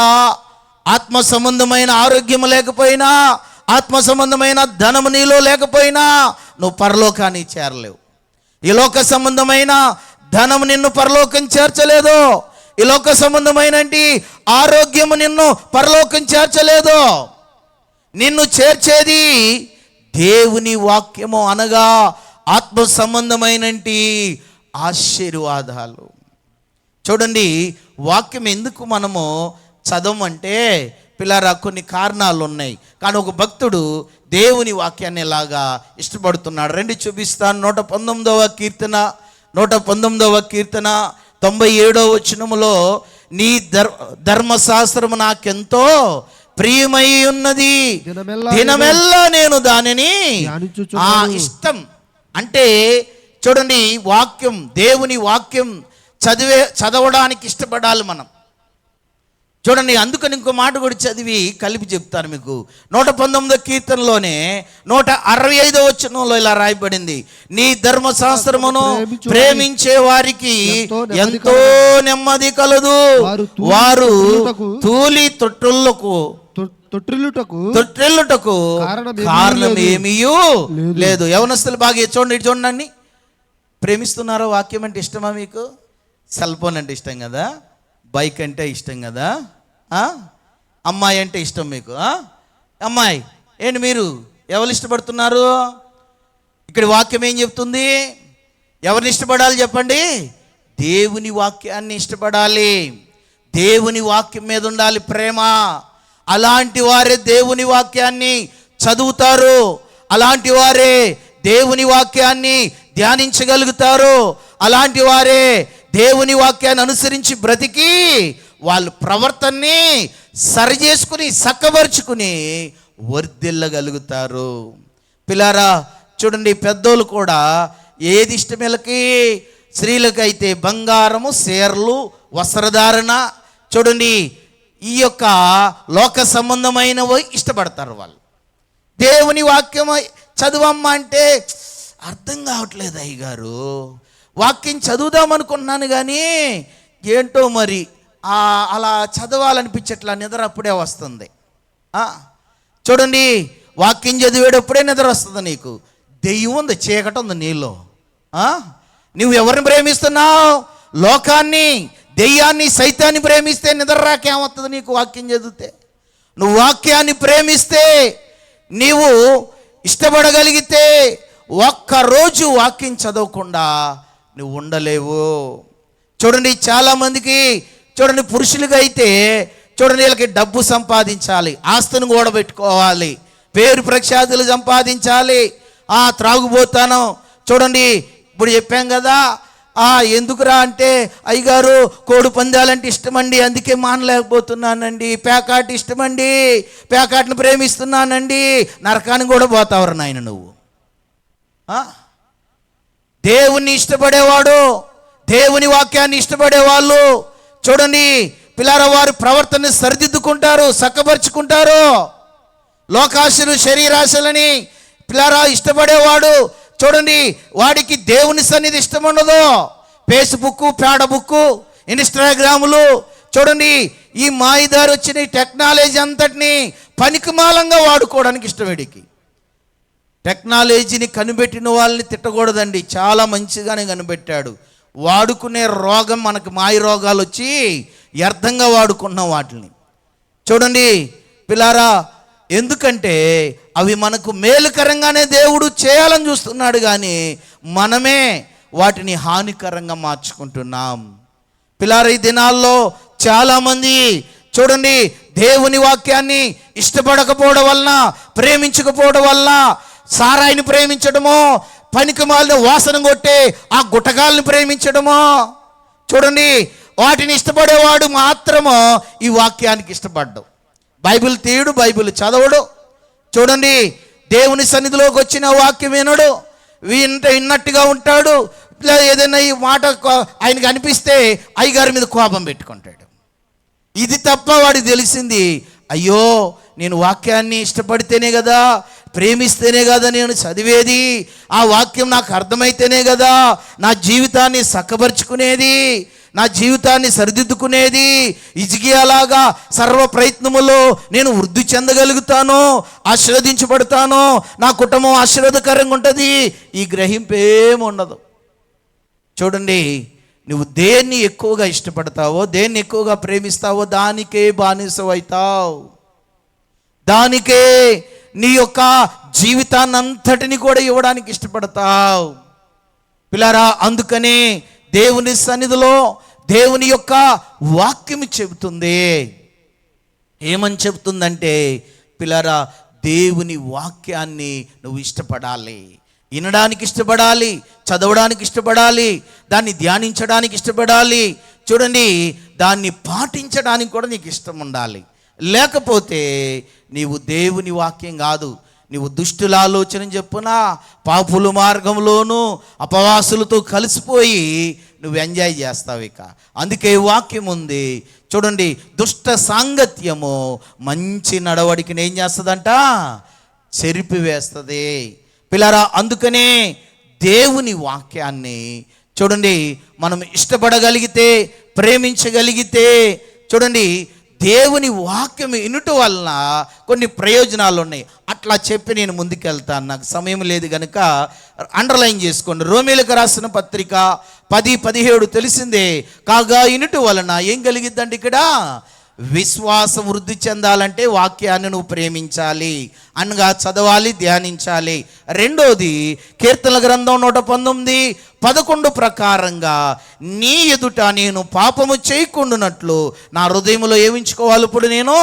ఆత్మ సంబంధమైన ఆరోగ్యం లేకపోయినా, ఆత్మ సంబంధమైన ధనము నీలో లేకపోయినా నువ్వు పరలోకానికి చేరలేవు. ఈ లోక సంబంధమైన ధనము నిన్ను పరలోకం చేర్చలేదు, ఈ లోక సంబంధమైన ఆరోగ్యము నిన్ను పరలోకం చేర్చలేదు. నిన్ను చేర్చేది దేవుని వాక్యము, అనగా ఆత్మ సంబంధమైన ఆశీర్వాదాలు. చూడండి, వాక్యం ఎందుకు మనము చదవమంటే పిల్లరా కొన్ని కారణాలు ఉన్నాయి. కానీ ఒక భక్తుడు దేవుని వాక్యాన్ని ఎలాగా ఇష్టపడుతున్నాడు రండి చూపిస్తాను. 119వ కీర్తన 97వ వచనములో, నీ ధర్మశాస్త్రము నాకెంతో ప్రియమై ఉన్నది, దినమెల్లా నేను దానిని ఇష్టం. అంటే చూడండి, వాక్యం, దేవుని వాక్యం చదవడానికి ఇష్టపడాలి మనం. చూడండి, అందుకని ఇంకో మాట కూడా చదివి కలిపి చెప్తాను మీకు. 119వ కీర్తనలోనే 165వ వచనంలో ఇలా రాయబడింది, నీ ధర్మశాస్త్రమును ప్రేమించే వారికి ఎంతో నెమ్మది కలదు, వారు తూలి తొట్టిల్లుటకు కారణం ఏమీయూ లేదు. యవనస్తులు బాగా చూడండి, ఇటు చూడండి. ప్రేమిస్తున్నారో? వాక్యం అంటే ఇష్టమా మీకు? సెల్ ఫోన్ అంటే ఇష్టం కదా, బైక్ అంటే ఇష్టం కదా, అమ్మాయి అంటే ఇష్టం మీకు. అమ్మాయి ఏంటి మీరు ఎవరు ఇష్టపడుతున్నారు? ఇక్కడ వాక్యం ఏం చెప్తుంది? ఎవరిని ఇష్టపడాలి చెప్పండి? దేవుని వాక్యాన్ని ఇష్టపడాలి. దేవుని వాక్యం మీద ఉండాలి ప్రేమ. అలాంటి వారే దేవుని వాక్యాన్ని చదువుతారు. అలాంటి వారే దేవుని వాక్యాన్ని ధ్యానించగలుగుతారు. అలాంటి వారే దేవుని వాక్యాన్ని అనుసరించి బ్రతికి వాళ్ళ ప్రవర్తనని సరి చేసుకుని చక్కబరుచుకుని వర్ధిల్లగలుగుతారు. పిల్లారా చూడండి, పెద్దోళ్ళు కూడా ఏది ఇష్టం వీళ్ళకి? స్త్రీలకైతే బంగారము, చీరలు, వస్త్రధారణ. చూడండి, ఈ యొక్క లోక సంబంధమైనవి ఇష్టపడతారు వాళ్ళు. దేవుని వాక్యం చదువమ్మ అంటే అర్థం కావట్లేదు అయ్యగారు, వాక్యం చదువుదాం అనుకున్నాను కానీ ఏంటో మరి అలా చదవాలనిపించట్లా, నిద్ర అప్పుడే వస్తుంది. చూడండి, వాక్యం చదివేటప్పుడే నిద్ర వస్తుంది నీకు. దెయ్యం ఉంది, చీకటి ఉంది నీలో. నువ్వు ఎవరిని ప్రేమిస్తున్నావు? లోకాన్ని, దెయ్యాన్ని, సైతాన్ని ప్రేమిస్తే నిద్ర రాకేమవుతుంది నీకు వాక్యం చదివితే? నువ్వు వాక్యాన్ని ప్రేమిస్తే, నీవు ఇష్టపడగలిగితే ఒక్కరోజు వాక్యం చదవకుండా నువ్వు ఉండలేవు. చూడండి, చాలామందికి చూడండి, పురుషులుగా అయితే చూడండి, వీళ్ళకి డబ్బు సంపాదించాలి, ఆస్తును కూడబెట్టుకోవాలి, పేరు ప్రఖ్యాతులు సంపాదించాలి. త్రాగుబోతాను. చూడండి, ఇప్పుడు చెప్పాం కదా, ఎందుకురా అంటే అయ్యగారు కోడి పందాలంటే ఇష్టమండి, అందుకే మానలేకపోతున్నానండి. పేకాట ఇష్టమండి, పేకాటను ప్రేమిస్తున్నానండి. నరకానికి కూడా పోతావరు నాయన నువ్వు. దేవుణ్ణి ఇష్టపడేవాడు, దేవుని వాక్యాన్ని ఇష్టపడేవాళ్ళు చూడండి పిల్లారా, వారి ప్రవర్తనని సరిదిద్దుకుంటారు, చక్కబరుచుకుంటారు. లోకాశలు, శరీరాశలని పిల్లారా ఇష్టపడేవాడు చూడండి, వాడికి దేవుని సన్నిధి ఇష్టం ఉండదు. ఫేస్బుక్, పేడబుక్, ఇన్స్టాగ్రాములు చూడండి, ఈ మాయిదారు వచ్చిన ఈ టెక్నాలజీ అంతటిని పనికిమాలంగా వాడుకోవడానికి ఇష్టం. వీడికి టెక్నాలజీని కనిపెట్టిన వాళ్ళని తిట్టకూడదండి, చాలా మంచిగానే కనిపెట్టాడు. వాడుకునే రోగం మనకు మాయ రోగాలు వచ్చి వ్యర్థంగా వాడుకున్నాం వాటిని. చూడండి పిల్లారా, ఎందుకంటే అవి మనకు మేలుకరంగానే దేవుడు చేయాలని చూస్తున్నాడు, కానీ మనమే వాటిని హానికరంగా మార్చుకుంటున్నాం. పిల్లారా, ఈ దినాల్లో చాలామంది చూడండి దేవుని వాక్యాన్ని ఇష్టపడకపోవడం వలన, ప్రేమించకపోవడం వలన సారాయిని ప్రేమించడమో, పనికిమాలిన వాసన కొట్టే ఆ గుటకాలను ప్రేమించడమో. చూడండి, వాటిని ఇష్టపడేవాడు మాత్రము ఈ వాక్యానికి ఇష్టపడ్డు. Bible తీయడు, Bible చదవడు. చూడండి, దేవుని సన్నిధిలోకి వచ్చిన వాక్యం వినడు, విన్నట్టుగా ఉంటాడు. ఏదైనా ఈ మాట ఆయనకు అనిపిస్తే అయ్యగారి మీద కోపం పెట్టుకుంటాడు. ఇది తప్ప వాడికి తెలిసింది, అయ్యో నేను వాక్యాన్ని ఇష్టపడితేనే కదా, ప్రేమిస్తేనే కదా నేను చదివేది, ఆ వాక్యం నాకు అర్థమైతేనే కదా నా జీవితాన్ని చక్కబరుచుకునేది, నా జీవితాన్ని సరిదిద్దుకునేది. ఇజిగియాలాగా సర్వ ప్రయత్నములో నేను వృద్ధి చెందగలుగుతాను, ఆశీర్వదించబడతాను, నా కుటుంబం ఆశీర్వాదకరంగా ఉంటుంది. ఈ గ్రహింపు ఏముండదు. చూడండి, నువ్వు దేన్ని ఎక్కువగా ఇష్టపడతావో, దేన్ని ఎక్కువగా ప్రేమిస్తావో దానికే బానిసవైతావు, దానికే నీ యొక్క జీవితాన్ని అంతటిని కూడా ఇవ్వడానికి ఇష్టపడతావు. పిల్లారా, అందుకనే దేవుని సన్నిధిలో దేవుని యొక్క వాక్యం చెబుతుంది. ఏమని చెబుతుందంటే పిల్లారా, దేవుని వాక్యాన్ని నువ్వు ఇష్టపడాలి, వినడానికి ఇష్టపడాలి, చదవడానికి ఇష్టపడాలి, దాన్ని ధ్యానించడానికి ఇష్టపడాలి. చూడండి, దాన్ని పాటించడానికి కూడా నీకు ఇష్టం ఉండాలి. లేకపోతే నీవు దేవుని వాక్యం కాదు, నీవు దుష్టుల ఆలోచన చెప్పున పాపుల మార్గంలోనూ అపవాసులతో కలిసిపోయి నువ్వు ఎంజాయ్ చేస్తావు. ఇక అందుకే వాక్యం ఉంది చూడండి, దుష్ట సాంగత్యము మంచి నడవడికని ఏం చేస్తుందంట? చెరిపివేస్తుంది. పిల్లరా, అందుకనే దేవుని వాక్యాన్ని చూడండి మనం ఇష్టపడగలిగితే, ప్రేమించగలిగితే, చూడండి దేవుని వాక్యం వినుట వలన కొన్ని ప్రయోజనాలు ఉన్నాయి. అట్లా చెప్పి నేను ముందుకెళ్తాను, నాకు సమయం లేదు కనుక అండర్లైన్ చేసుకోండి. రోమీలకు రాసిన పత్రిక 10:17 తెలిసిందే. కాగా వినుట వలన ఏం కలిగిద్దండి? ఇక్కడ విశ్వాసం వృద్ధి చెందాలంటే వాక్యాన్ని నువ్వు ప్రేమించాలి, అనగా చదవాలి, ధ్యానించాలి. రెండోది కీర్తనల గ్రంథం 119:11 ప్రకారంగా నీ ఎదుట నేను పాపము చేయకుండానట్లు నా హృదయంలో ఏమించుకోవాలి. ఇప్పుడు నేను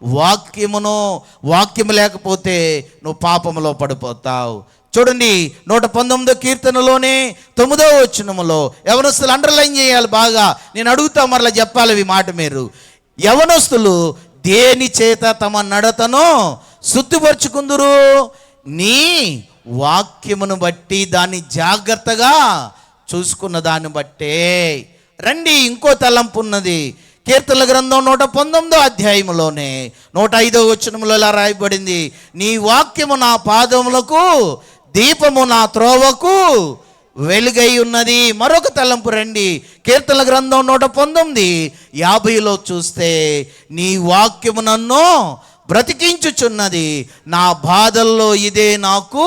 వాక్యము లేకపోతే నువ్వు పాపములో పడిపోతావు. చూడండి 119 కీర్తనలోనే 9వ వచనములో యవనస్తులు అండర్లైన్ చేయాలి బాగా. నేను అడుగుతా మరలా చెప్పాలి ఈ మాట మీరు. యవనస్తులు దేని చేత తమ నడతను శుద్ధిపరుచుకుందురు? నీ వాక్యమును బట్టి, దాన్ని జాగ్రత్తగా చూసుకున్న దాన్ని బట్టే. రండి, ఇంకో తలంపు ఉన్నది. కీర్తనల గ్రంథం 119వ అధ్యాయములోనే 105వ వచనములో ఇలా రాయబడింది, నీ వాక్యము నా పాదములకు దీపము, నా త్రోవకు వెలుగై ఉన్నది. మరొక తలంపు రండి, కీర్తనల గ్రంథం 119:50లో చూస్తే, నీ వాక్యము నన్ను బ్రతికించుచున్నది, నా బాధల్లో ఇదే నాకు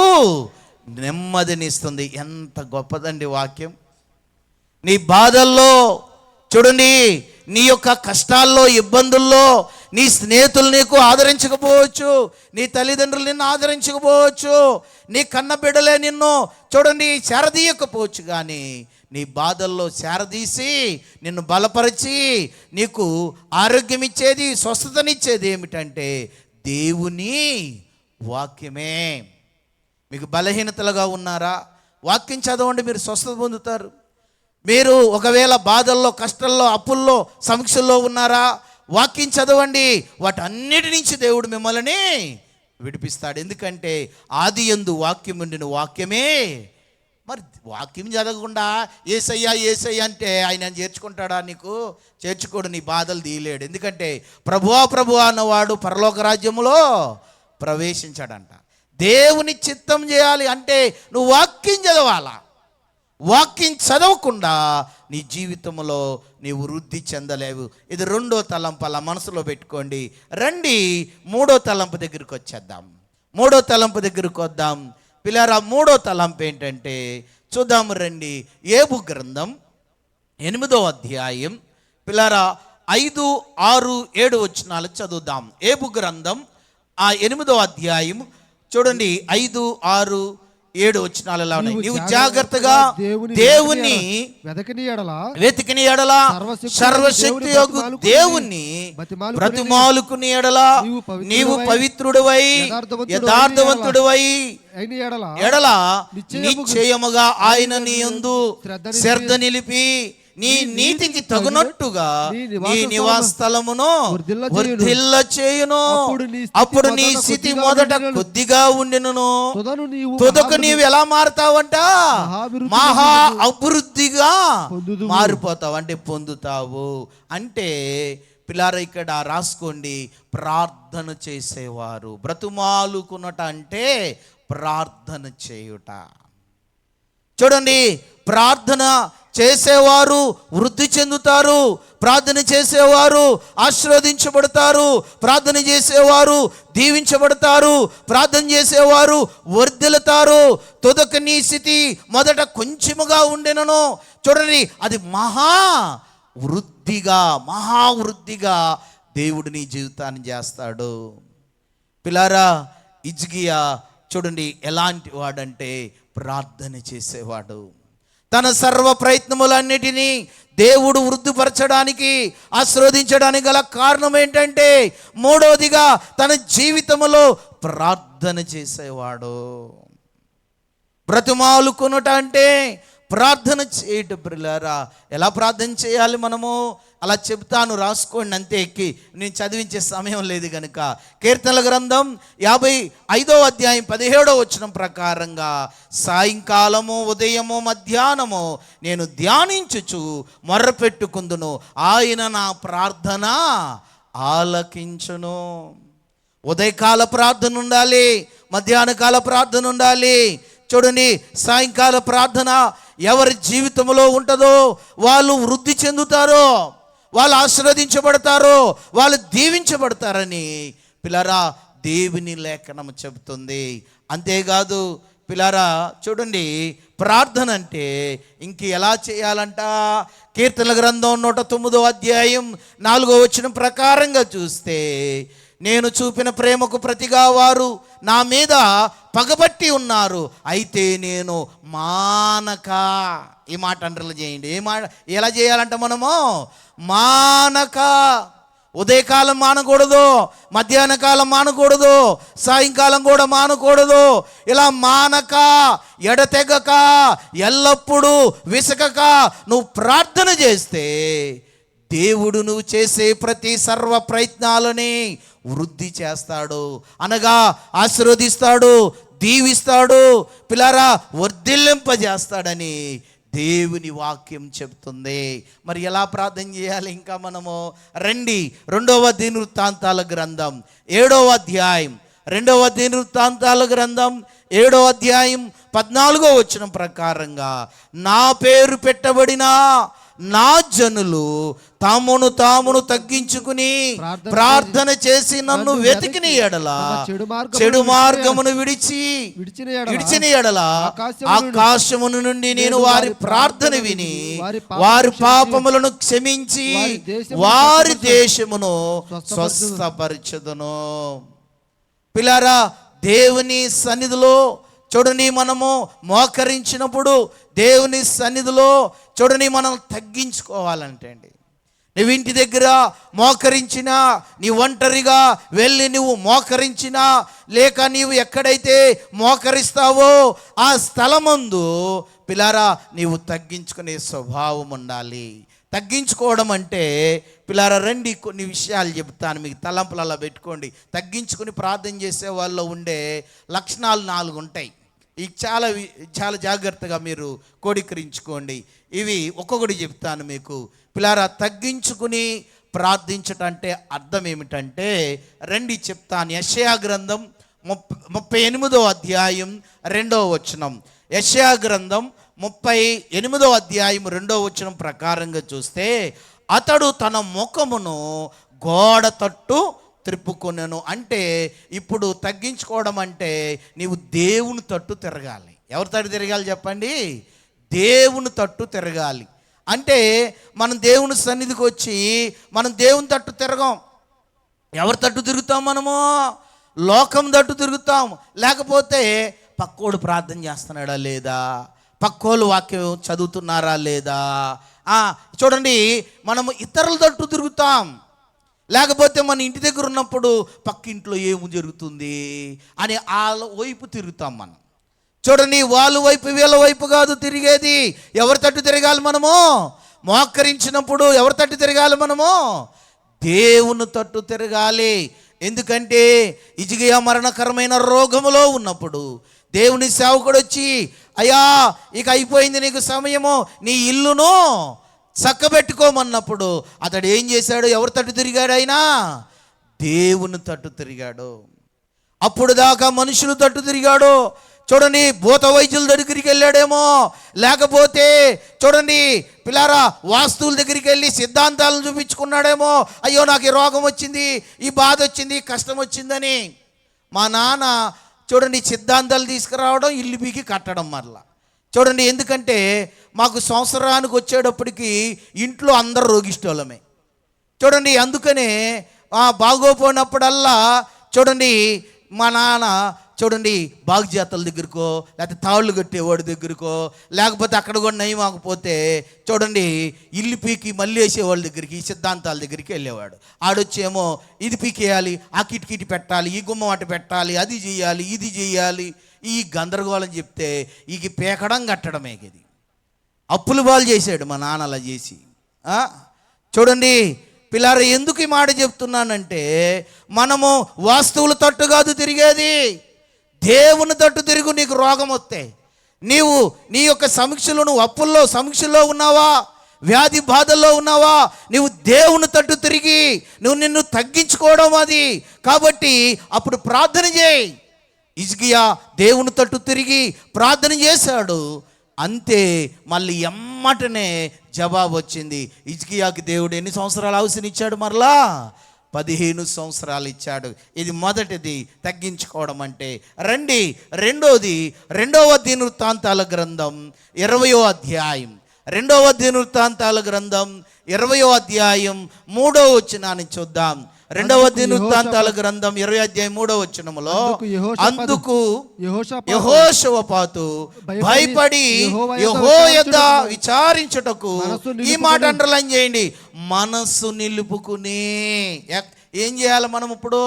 నెమ్మదినిస్తుంది. ఎంత గొప్పదండి వాక్యం. నీ బాధల్లో చూడండి, నీ యొక్క కష్టాల్లో, ఇబ్బందుల్లో నీ స్నేహితులు నీకు ఆదరించకపోవచ్చు, నీ తల్లిదండ్రులు నిన్ను ఆదరించకపోవచ్చు, నీ కన్న బిడ్డలే నిన్ను చూడండి చేరదీయకపోవచ్చు, కానీ నీ బాధల్లో చేరదీసి నిన్ను బలపరిచి నీకు ఆరోగ్యం ఇచ్చేది, స్వస్థతనిచ్చేది ఏమిటంటే దేవుని వాక్యమే. మీకు బలహీనతలుగా ఉన్నారా? వాక్యం చదవండి, మీరు స్వస్థత పొందుతారు. మీరు ఒకవేళ బాధల్లో, కష్టాల్లో, అప్పుల్లో, సమస్యల్లో ఉన్నారా? వాక్యం చదవండి, వాటన్నిటి నుంచి దేవుడు మిమ్మల్ని విడిపిస్తాడు. ఎందుకంటే ఆది యందు వాక్యం ఉండిన వాక్యమే. మరి వాక్యం చదవకుండా యేసయ్యా యేసయ్యా అంటే ఆయన చేర్చుకుంటాడా? నీకు చేర్చుకోడు, నీ బాధలు తీయలేడు. ఎందుకంటే ప్రభువా ప్రభువా అన్నవాడు పరలోక రాజ్యములో ప్రవేశించాడంట. దేవుని చిత్తం చేయాలి అంటే నువ్వు వాక్యం చదవాలా. వాక్యం చదవకుండా నీ జీవితంలో నీవు వృద్ధి చెందలేవు. ఇది రెండో తలంపు, అలా మనసులో పెట్టుకోండి. రండి, మూడో తలంపు దగ్గరికి వచ్చేద్దాం. మూడో తలంపు దగ్గరికి వద్దాం పిల్లారా. మూడో తలంపు ఏంటంటే చూద్దాము రండి. ఏబు గ్రంథం 8వ అధ్యాయం పిల్లారా 5, 6, 7 వచనాలు చదువుదాం. ఏబు గ్రంథం 8వ అధ్యాయం చూడండి 5, 6, 7 వచనాలలో ఉన్నాయి. నీవు జాగ్రత్తగా దేవుని వెతికిన ఎడల సర్వశక్తి యొక్క దేవుని బ్రతిమాలుకుని ఎడల నీవు పవిత్రుడివై యథార్థవంతుడివై ఎడల నిశ్చయముగా ఆయన నీ యందు శ్రద్ధ నిలిపి నీ నీతికి తగునట్టుగా నీ నివాస స్థలమును వర్ధిల్ల చేయును. అప్పుడు నీ స్థితి మొదట కొద్దిగా ఉండిను, తుదకు నీవు ఎలా మారుతావంట? మహా అభివృద్ధిగా మారిపోతావు, అంటే పొందుతావు. అంటే పిల్లారా ఇక్కడ రాసుకోండి, ప్రార్థన చేసేవారు బ్రతుమాలుకున్నట అంటే ప్రార్థన చేయుట. చూడండి, ప్రార్థన చేసేవారు వృద్ధి చెందుతారు, ప్రార్థన చేసేవారు ఆశీర్వదించబడతారు, ప్రార్థన చేసేవారు దీవించబడతారు, ప్రార్థన చేసేవారు వర్ధిల్లుతారు. తుదక నీ స్థితి మొదట కొంచెముగా ఉండెనను, చూడండి అది మహావృద్ధిగా దేవుడు నీ జీవితాన్ని చేస్తాడు. పిల్లారా, హిజ్కియా చూడండి ఎలాంటి వాడంటే ప్రార్థన చేసేవాడు. తన సర్వ ప్రయత్నములన్నిటినీ దేవుడు వృద్ధిపరచడానికి, ఆశీర్వదించడానికి గల కారణం ఏంటంటే మూడవదిగా తన జీవితంలో ప్రార్థన చేసేవాడు. బ్రతిమాలుకొనుట అంటే ప్రార్థన చేయటం. పిల్లారా, ఎలా ప్రార్థన చేయాలి మనము? అలా చెప్తాను, రాసుకోండి అంతే. ఎక్కి నేను చదివించే సమయం లేదు కనుక కీర్తనల గ్రంథం 55వ అధ్యాయం 17వ వచనం ప్రకారంగా సాయంకాలము, ఉదయము, మధ్యాహ్నము నేను ధ్యానించుచు మొర్రపెట్టుకుందును, ఆయన నా ప్రార్థన ఆలకించును. ఉదయకాల ప్రార్థన ఉండాలి, మధ్యాహ్న కాల ప్రార్థన ఉండాలి. చూడండి, సాయంకాల ప్రార్థన ఎవరి జీవితంలో ఉంటుందో వాళ్ళు వృద్ధి చెందుతారో, వాళ్ళు ఆశీర్వదించబడతారో, వాళ్ళు దీవించబడతారని పిల్లరా దేవుని లేఖనం చెబుతుంది. అంతేకాదు పిల్లారా చూడండి, ప్రార్థన అంటే ఇంక ఎలా చేయాలంట? కీర్తనల గ్రంథం 109వ అధ్యాయం 4వ వచనం ప్రకారంగా చూస్తే, నేను చూపిన ప్రేమకు ప్రతిగా వారు నా మీద పగబట్టి ఉన్నారు, అయితే నేను మానక. ఈ మాట అండర్లు చేయండి. ఎలా చేయాలంట మనము? మానక. ఉదయకాలం మానకూడదు, మధ్యాహ్న కాలం మానకూడదు, సాయంకాలం కూడా మానకూడదు. ఇలా మానక, ఎడతెగక, ఎల్లప్పుడూ విసకక నువ్వు ప్రార్థన చేస్తే దేవుడు నువ్వు చేసే ప్రతి సర్వ ప్రయత్నాలని వృద్ధి చేస్తాడు, అనగా ఆశీర్వదిస్తాడు, దీవిస్తాడు, పిల్లారా వర్ధిల్లింపజేస్తాడని దేవుని వాక్యం చెప్తుంది. మరి ఎలా ప్రార్థన చేయాలి? ఇంకా మనము రండి, 2వ దినవృత్తాంతాల గ్రంథం 7వ అధ్యాయం, 2వ దినవృత్తాంతాల గ్రంథం 7వ అధ్యాయం 14వ వచనం ప్రకారంగా, నా పేరు పెట్టబడిన నా జనులు తామును తామును తగ్గించుకుని ప్రార్థన చేసి నన్ను వెతికిన ఎడల, చెడు మార్గమును విడిచిన ఎడల ఆకాశమును నుండి నేను వారి ప్రార్థన విని వారి పాపములను క్షమించి వారి దేశమును స్వస్థపరచుదును. పిల్లారా, దేవుని సన్నిధిలో చూడండి, మనము మోకరించినప్పుడు దేవుని సన్నిధిలో చూడండి మనం తగ్గించుకోవాలంటే అండి, నువ్వు ఇంటి దగ్గర మోకరించినా, నీ ఒంటరిగా వెళ్ళి నువ్వు మోకరించినా, లేక నీవు ఎక్కడైతే మోకరిస్తావో ఆ స్థలమందు పిల్లారా నీవు తగ్గించుకునే స్వభావం ఉండాలి. తగ్గించుకోవడం అంటే పిల్లారా రండి, కొన్ని విషయాలు చెప్తాను మీకు, తలంపులు అలా పెట్టుకోండి. తగ్గించుకుని ప్రార్థన చేసే వాళ్ళలో ఉండే లక్షణాలు 4 ఉంటాయి. ఇవి చాలా చాలా జాగ్రత్తగా మీరు కోడీకరించుకోండి. ఇవి ఒక్కొక్కటి చెప్తాను మీకు. పిల్లారా, తగ్గించుకుని ప్రార్థించటం అంటే అర్థం ఏమిటంటే రండి చెప్తాను. యెషయా గ్రంథం 38వ అధ్యాయం 2వ వచనం. యెషయా గ్రంథం 38వ అధ్యాయం 2వ వచనం ప్రకారంగా చూస్తే, అతడు తన ముఖమును గోడ తట్టు త్రిప్పుకొనెను. అంటే ఇప్పుడు తగ్గించుకోవడం అంటే నీవు దేవుని తట్టు తిరగాలి. ఎవరి తట్టు తిరగాలి చెప్పండి? దేవుని తట్టు తిరగాలి. అంటే మనం దేవుని సన్నిధికి వచ్చి మనం దేవుని తట్టు తిరగం. ఎవరి తట్టు తిరుగుతాం? మనము లోకం తట్టు తిరుగుతాం. లేకపోతే పక్కోడు ప్రార్థన చేస్తున్నాడా లేదా, పక్కోళ్ళు వాక్యం చదువుతున్నారా లేదా, చూడండి మనము ఇతరుల తట్టు తిరుగుతాం. లేకపోతే మన ఇంటి దగ్గర ఉన్నప్పుడు పక్కింట్లో ఏమి జరుగుతుంది అని వాళ్ళ వైపు తిరుగుతాం మనం. చూడండి, వాళ్ళ వైపు వీళ్ళ వైపు కాదు తిరిగేది. ఎవరి తట్టు తిరగాలి మనము? మోకరించినప్పుడు ఎవరి తట్టు తిరగాలి మనము? దేవుని తట్టు తిరగాలి. ఎందుకంటే హిజ్కియా మరణకరమైన రోగములో ఉన్నప్పుడు దేవుని సేవకుడు వచ్చి, అయ్యా ఇక అయిపోయింది నీకు సమయము, నీ ఇల్లును చక్కబెట్టుకోమన్నప్పుడు అతడు ఏం చేశాడు? ఎవరి తట్టు తిరిగాడు? అయినా దేవుని తట్టు తిరిగాడు. అప్పుడు దాకా మనుషులు తట్టు తిరిగాడు. చూడండి, భూత వైద్యుల దగ్గరికి వెళ్ళాడేమో, లేకపోతే చూడండి పిల్లారా వాస్తువుల దగ్గరికి వెళ్ళి సిద్ధాంతాలను చూపించుకున్నాడేమో. అయ్యో నాకు ఈ రోగం వచ్చింది, ఈ బాధ వచ్చింది, కష్టం వచ్చిందని. మా నాన్న చూడండి సిద్ధాంతాలు తీసుకురావడం, ఇల్లు పీకి కట్టడం మరలా. చూడండి, ఎందుకంటే మాకు సంవత్సరానికి వచ్చేటప్పటికి ఇంట్లో అందరు రోగిష్టోళ్ళమే. చూడండి, అందుకనే బాగోపోయినప్పుడల్లా చూడండి మా నాన్న చూడండి బాగుజాతల దగ్గరకో, లేకపోతే తాళ్ళు కట్టేవాడి దగ్గరకో, లేకపోతే అక్కడ కూడా నయమాకపోతే చూడండి ఇల్లు పీకి మళ్ళీ వేసేవాళ్ళ దగ్గరికి, సిద్ధాంతాల దగ్గరికి వెళ్ళేవాడు. ఆడొచ్చేమో ఇది పీకేయాలి, ఆ కిటికిటి పెట్టాలి, ఈ గుమ్మం అటు పెట్టాలి, అది చేయాలి, ఇది చేయాలి, ఈ గందరగోళం చెప్తే ఈ పేకడం కట్టడమే. ఇది అప్పులు బాలు చేశాడు మా నాన్న అలా చేసి. చూడండి పిల్లారా, ఎందుకు ఈ మాట చెప్తున్నానంటే మనము వాస్తువుల తట్టు కాదు తిరిగేది, దేవుని తట్టు తిరుగు. నీకు రోగం వస్తే నీవు నీ యొక్క సమీక్షలో, నువ్వు అప్పుల్లో సమీక్షలో ఉన్నావా, వ్యాధి బాధల్లో ఉన్నావా, నువ్వు దేవుని తట్టు తిరిగి నువ్వు నిన్ను తగ్గించుకోవడం అది. కాబట్టి అప్పుడు ప్రార్థన చేయి. హిజ్కియా దేవుని తట్టు తిరిగి ప్రార్థన చేశాడు, అంతే. మళ్ళీ ఎమ్మటనే జవాబు వచ్చింది. హిజ్కియాకి దేవుడు ఎన్ని సంవత్సరాలు ఆయుష్నిచ్చాడు? మరలా 15 సంవత్సరాలు ఇచ్చాడు. ఇది మొదటిది తగ్గించుకోవడం అంటే. రండి, రెండోది 2వ దినవృత్తాంతాల గ్రంథం 20వ అధ్యాయం. 2వ దినవృత్తాంతాల గ్రంథం 20వ అధ్యాయం 3వ వచనాన్ని చూద్దాం. 2వ దినవృత్తాంతాల గ్రంథం 20వ అధ్యాయం 3వ వచనములో, అందుకు యెహోషాపాతు భయపడి యెహోవా యొద్ద విచారించుటకు, ఈ మాట అండర్లైన్ చేయండి, మనస్సు నిలుపుకుని. ఏం చేయాలి మనం ఇప్పుడు?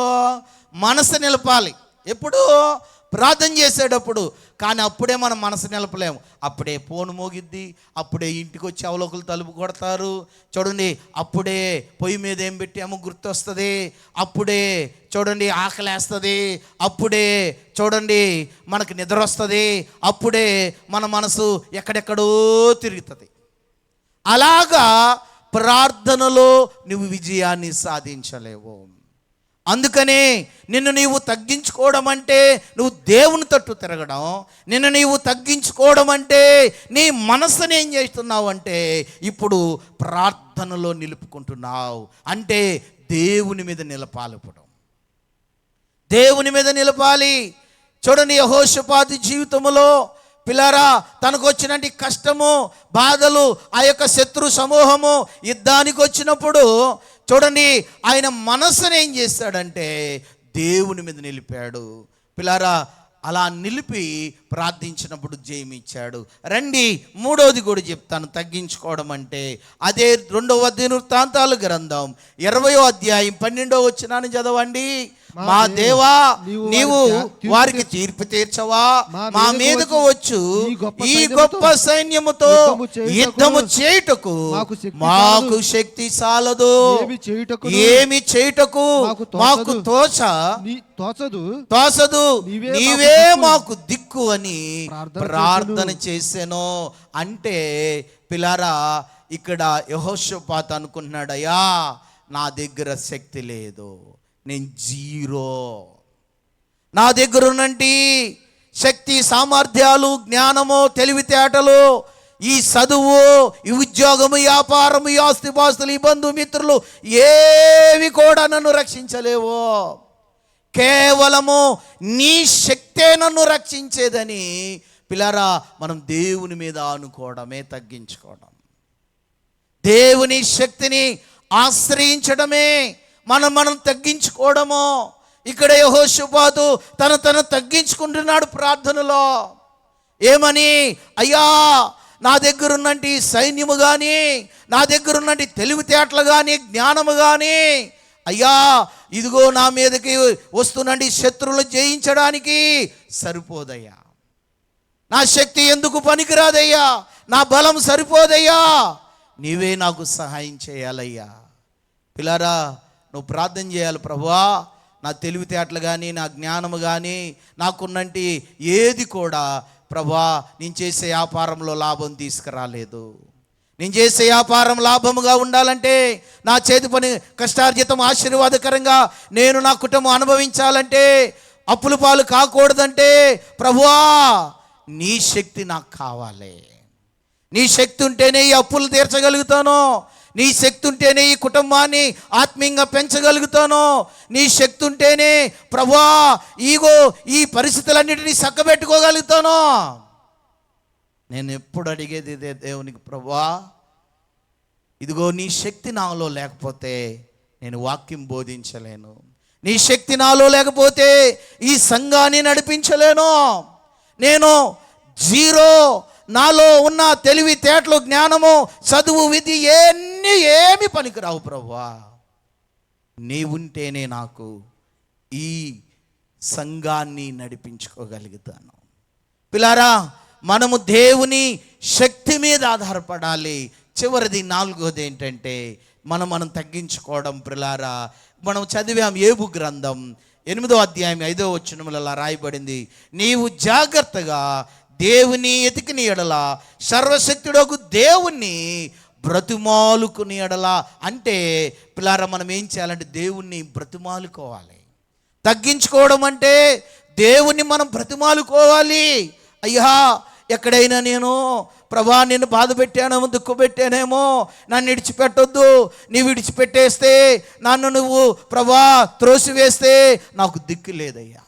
మనసు నిలపాలి. ఎప్పుడు? ప్రార్థన చేసేటప్పుడు. కానీ అప్పుడే మనం మనసు నిలపలేము. అప్పుడే ఫోన్ మోగిద్ది, అప్పుడే ఇంటికి వచ్చి అవలోకులు తలుపు కొడతారు చూడండి, అప్పుడే పొయ్యి మీద ఏం పెట్టామో గుర్తొస్తుంది, అప్పుడే చూడండి ఆకలేస్తుంది, అప్పుడే చూడండి మనకు నిద్ర వస్తుంది, అప్పుడే మన మనసు ఎక్కడెక్కడో తిరుగుతుంది. అలాగా ప్రార్థనలో నువ్వు విజయాన్ని సాధించలేవు. అందుకనే నిన్ను నీవు తగ్గించుకోవడం అంటే నువ్వు దేవుని తట్టు తిరగడం. నిన్ను నీవు తగ్గించుకోవడం అంటే నీ మనసుని ఏం చేస్తున్నావు అంటే ఇప్పుడు ప్రార్థనలో నిలుపుకుంటున్నావు. అంటే దేవుని మీద నిలపాలి. ఇప్పుడు దేవుని మీద నిలపాలి. చూడండి, యెహోషాపాతు జీవితంలో పిల్లరా తనకు వచ్చినటువంటి కష్టము, బాధలు, ఆ యొక్క శత్రు సమూహము యుద్ధానికి వచ్చినప్పుడు చూడండి ఆయన మనసుని ఏం చేస్తాడంటే దేవుని మీద నిలిపాడు. పిల్లారా అలా నిలిపి ప్రార్థించినప్పుడు జయమిచ్చాడు. రండి, మూడవది కూడా చెప్తాను తగ్గించుకోవడం అంటే. అదే 2వ దినవృత్తాంతాల గ్రంథం 20వ అధ్యాయం 12వ వచనాన్ని చదవండి. మా దేవా, నీవు వారికి తీర్పు తీర్చవా? మా మీదకు వచ్చు ఈ గొప్ప సైన్యముతో యుద్ధము చేయుటకు మాకు శక్తి చాలదు. ఏమి చేయుటకు మాకు తోచదు, నీవే మాకు దిక్కు అని ప్రార్థన చేశాను. అంటే పిల్లారా ఇక్కడ యెహోషాపాతు అనుకుంటున్నాడు, అయ్యా నా దగ్గర శక్తి లేదు, నేను జీరో. నా దగ్గర ఉన్నంటి శక్తి, సామర్థ్యాలు, జ్ఞానము, తెలివితేటలు, ఈ చదువు, ఈ ఉద్యోగము, వ్యాపారము, ఈ ఆస్తిపాస్తులు, ఈ బంధుమిత్రులు ఏవి కూడా నన్ను రక్షించలేవు. కేవలము నీ శక్తే నన్ను రక్షించేదని పిల్లరా మనం దేవుని మీద అనుకోవడమే తగ్గించుకోవడం. దేవుని శక్తిని ఆశ్రయించడమే మనం తగ్గించుకోవడము. ఇక్కడ యెహోషాపాతు తను తగ్గించుకుంటున్నాడు ప్రార్థనలో. ఏమని? అయ్యా నా దగ్గర ఉన్నంటి సైన్యము కానీ, నా దగ్గర ఉన్నంటి తెలివితేటలు కానీ, జ్ఞానము కానీ, అయ్యా ఇదిగో నా మీదకి వస్తున్నటి శత్రువులు జయించడానికి సరిపోదయ్యా. నా శక్తి ఎందుకు పనికిరాదయ్యా, నా బలం సరిపోదయ్యా, నీవే నాకు సహాయం చేయాలయ్యా. పిల్లారా నువ్వు ప్రార్థన చేయాలి, ప్రభువా నా తెలివితేటలు కానీ, నా జ్ఞానము కానీ, నాకున్నంటి ఏది కూడా ప్రభువా నేను చేసే వ్యాపారంలో లాభం తీసుకురాలేదు. నేను చేసే వ్యాపారం లాభముగా ఉండాలంటే, నా చేతి పని కష్టార్జితం ఆశీర్వాదకరంగా నేను నా కుటుంబం అనుభవించాలంటే, అప్పుల పాలు కాకూడదంటే ప్రభువా నీ శక్తి నాకు కావాలి. నీ శక్తి ఉంటేనే ఈ అప్పులు తీర్చగలుగుతాను, నీ శక్తి ఉంటేనే ఈ కుటుంబాన్ని ఆత్మీయంగా పెంచగలుగుతాను, నీ శక్తి ఉంటేనే ప్రభువా ఈగో ఈ పరిస్థితులన్నిటినీ చక్కబెట్టుకోగలుగుతాను. నేను ఎప్పుడు అడిగేది ఇదే దేవునికి, ప్రభువా ఇదిగో నీ శక్తి నాలో లేకపోతే నేను వాక్యం బోధించలేను, నీ శక్తి నాలో లేకపోతే ఈ సంఘాన్ని నడిపించలేను, నేను జీరో. నాలో ఉన్న తెలివితేటలు, జ్ఞానము, చదువు, విధి ఏమి పనికిరావు ప్రభువా, నీవుంటేనే నాకు ఈ సంఘాన్ని నడిపించుకోగలుగుతాను. పిల్లారా మనము దేవుని శక్తి మీద ఆధారపడాలి. చివరిది 4వది ఏంటంటే మనం తగ్గించుకోవడం. పిల్లారా మనం చదివాం యోబు గ్రంథం 8వ అధ్యాయం 5వ వచనములలో రాయబడింది, నీవు జాగ్రత్తగా దేవుని ఎతికిని ఎడల సర్వశక్తుడగు దేవుణ్ణి బ్రతిమాలుకుని ఎడల. అంటే పిల్లారా మనం ఏం చేయాలంటే దేవుణ్ణి బ్రతిమాలుకోవాలి. తగ్గించుకోవడం అంటే దేవుణ్ణి మనం బ్రతిమాలుకోవాలి. అయ్యా ఎక్కడైనా నేను ప్రభా నిన్ను బాధ పెట్టానేమో, దుఃఖ పెట్టానేమో, నన్ను విడిచిపెట్టొద్దు. నీవు విడిచిపెట్టేస్తే, నన్ను నువ్వు ప్రభా త్రోసివేస్తే నాకు దిక్కు లేదయ్యా,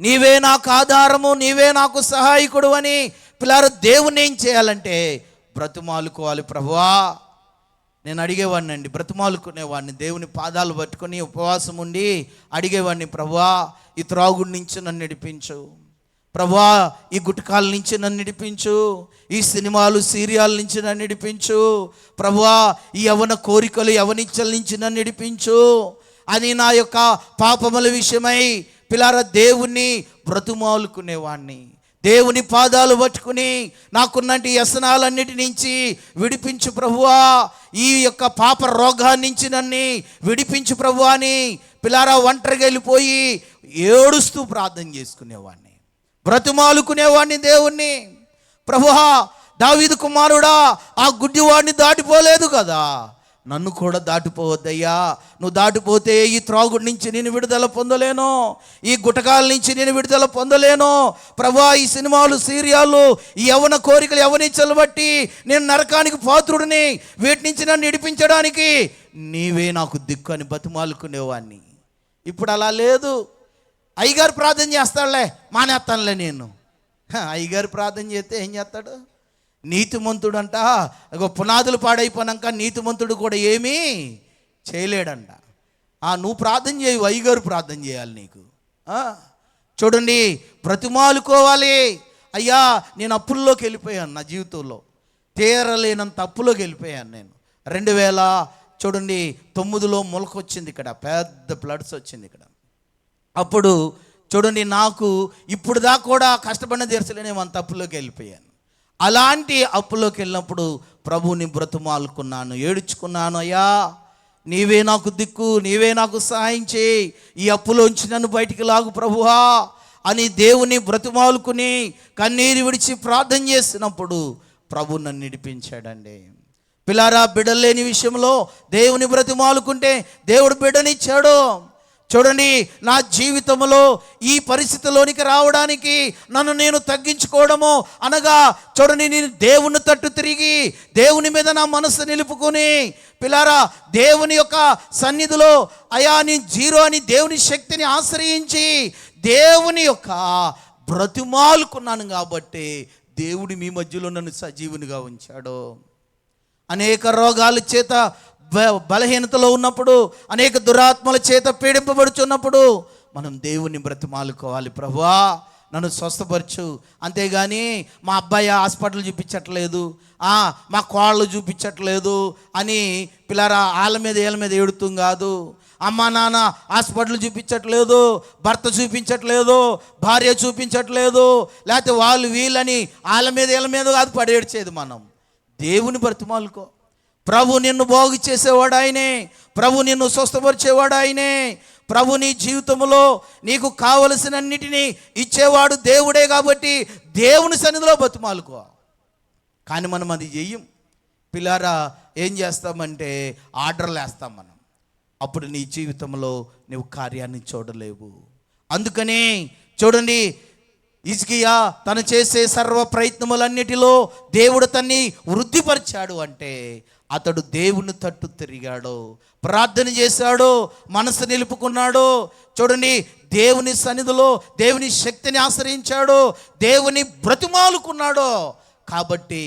నీవే నాకు ఆధారము, నీవే నాకు సహాయకుడు అని పిల్లారు దేవుని ఏం చేయాలంటే బ్రతిమాలుకోవాలి. ప్రభువా, నేను అడిగేవాడిని అండి, బ్రతిమాలుకునేవాడిని, దేవుని పాదాలు పట్టుకొని ఉపవాసం ఉండి అడిగేవాడిని, ప్రభువా ఈ త్రాగుడి నుంచి నన్ను నడిపించు, ప్రభువా ఈ గుటకాల నుంచి నన్ను నడిపించు, ఈ సినిమాలు సీరియాల నుంచి నన్ను నడిపించు, ప్రభువా ఈ యవన కోరికలు యవనిచ్చల నుంచి నన్ను నడిపించు అని నా యొక్క పాపముల విషయమై పిల్లారా దేవుణ్ణి బ్రతిమాలుకునేవాడిని. దేవుని పాదాలు పట్టుకుని నాకున్నటి వ్యసనాలన్నిటి నుంచి విడిపించు ప్రభువా, ఈ యొక్క పాప రోగాన్ని నుంచి నన్ను విడిపించు ప్రభువా అని పిల్లారా ఒంటరిగా వెళ్ళిపోయి ఏడుస్తూ ప్రార్థన చేసుకునేవాడిని, బ్రతిమాలుకునేవాడిని దేవుణ్ణి. ప్రభువా దావీదు కుమారుడా, ఆ గుడ్డివాడిని దాటిపోలేదు కదా, నన్ను కూడా దాటిపోవద్దయ్యా. నువ్వు దాటిపోతే ఈ త్రాగుడి నుంచి నేను విడుదల పొందలేను, ఈ గుటకాల నుంచి నేను విడుదల పొందలేను ప్రభువా. ఈ సినిమాలు సీరియాలు ఈ యవన కోరికలు యవనిచ్చలు బట్టి నేను నరకానికి పాత్రుడిని, వీటి నుంచి నన్ను విడిపించడానికి నీవే నాకు దిక్కు అని బతిమాలుకునేవాడిని. ఇప్పుడు అలా లేదు. అయ్యగారు ప్రార్థన చేస్తాడులే, మానేస్తానులే నేను. అయ్యగారు ప్రార్థన చేస్తే ఏం చేస్తాడు? నీతిమంతుడు అంట పునాదులు పాడైపోయినాక నీతిమంతుడు కూడా ఏమీ చేయలేడంట. నువ్వు ప్రార్థన చేయవు, అయ్యగారు ప్రార్థన చేయాలి నీకు. చూడండి, బ్రతిమాలుకోవాలి. అయ్యా నేను అప్పుల్లోకి వెళ్ళిపోయాను, నా జీవితంలో తీరలేనంత అప్పులోకి వెళ్ళిపోయాను నేను. 2009లో మొలకొచ్చింది, ఇక్కడ పెద్ద ఫ్లడ్స్ వచ్చింది ఇక్కడ. అప్పుడు చూడండి, నాకు ఇప్పుడు దాకా కూడా కష్టపడిన తీర్చలేనేమంత అప్పులోకి వెళ్ళిపోయాను. అలాంటి అప్పులోకి వెళ్ళినప్పుడు ప్రభువుని బ్రతిమాలుకున్నాను, ఏడుచుకున్నాను. అయ్యా నీవే నాకు దిక్కు, నీవే నాకు సహాయం చేయి, ఈ అప్పులోంచి నన్ను బయటికి లాగు ప్రభువా అని దేవుని బ్రతిమాలుకుని కన్నీరు విడిచి ప్రార్థన చేసినప్పుడు ప్రభు నన్ను నడిపించాడండి. పిల్లారా, బిడ్డలేని విషయంలో దేవుని బ్రతిమాలుకుంటే దేవుడు బిడ్డనిచ్చాడు. చూడండి, నా జీవితంలో ఈ పరిస్థితిలోనికి రావడానికి నన్ను నేను తగ్గించుకోవడము అనగా, చూడండి నేను దేవుని తట్టు తిరిగి దేవుని మీద నా మనసు నిలుపుకొని పిల్లారా దేవుని యొక్క సన్నిధిలో అయా నేను జీరో అని దేవుని శక్తిని ఆశ్రయించి దేవుని యొక్క బ్రతిమాలుకున్నాను కాబట్టి దేవుడు మీ మధ్యలో నన్ను సజీవునిగా ఉంచాడు. అనేక రోగాల చేత బలహీనతలో ఉన్నప్పుడు, అనేక దురాత్మల చేత పీడింపబడుచున్నప్పుడు మనం దేవుని బ్రతిమాలుకోవాలి. ప్రభువా నన్ను స్వస్థపరచు. అంతేగాని మా అబ్బాయి హాస్పిటల్ చూపించట్లేదు, మా కోళ్ళు చూపించట్లేదు అని పిల్లరా వాళ్ళ మీద వీళ్ళ మీద ఏడుతాం కాదు. అమ్మ నాన్న హాస్పిటల్ చూపించట్లేదు, భర్త చూపించట్లేదు, భార్య చూపించట్లేదు, లేకపోతే వాళ్ళు వీళ్ళని వాళ్ళ మీద వీళ్ళ మీద కాదు పడేడ్చేది. మనం దేవుని బ్రతిమాలుకో. ప్రభు నిన్ను బాగు చేసేవాడు ఆయనే, ప్రభు నిన్ను స్వస్థపరిచేవాడు ఆయనే, ప్రభు నీ జీవితంలో నీకు కావలసినన్నిటినీ ఇచ్చేవాడు దేవుడే. కాబట్టి దేవుని సన్నిధిలో బతిమాలుకో. కానీ మనం అది చెయ్యం. పిల్లారా ఏం చేస్తామంటే ఆర్డర్లు వేస్తాం మనం, అప్పుడు నీ జీవితంలో నువ్వు కార్యాన్ని చూడలేవు. అందుకనే చూడండి, హిజ్కియా తను చేసే సర్వ ప్రయత్నములన్నిటిలో దేవుడు తన్ని వృద్ధిపరిచాడు అంటే అతడు దేవుని తట్టు తిరిగాడు, ప్రార్థన చేశాడు, మనసు నిలుపుకున్నాడు. చూడండి, దేవుని సన్నిధిలో దేవుని శక్తిని ఆశ్రయించాడు, దేవుని బ్రతిమాలుకున్నాడు. కాబట్టి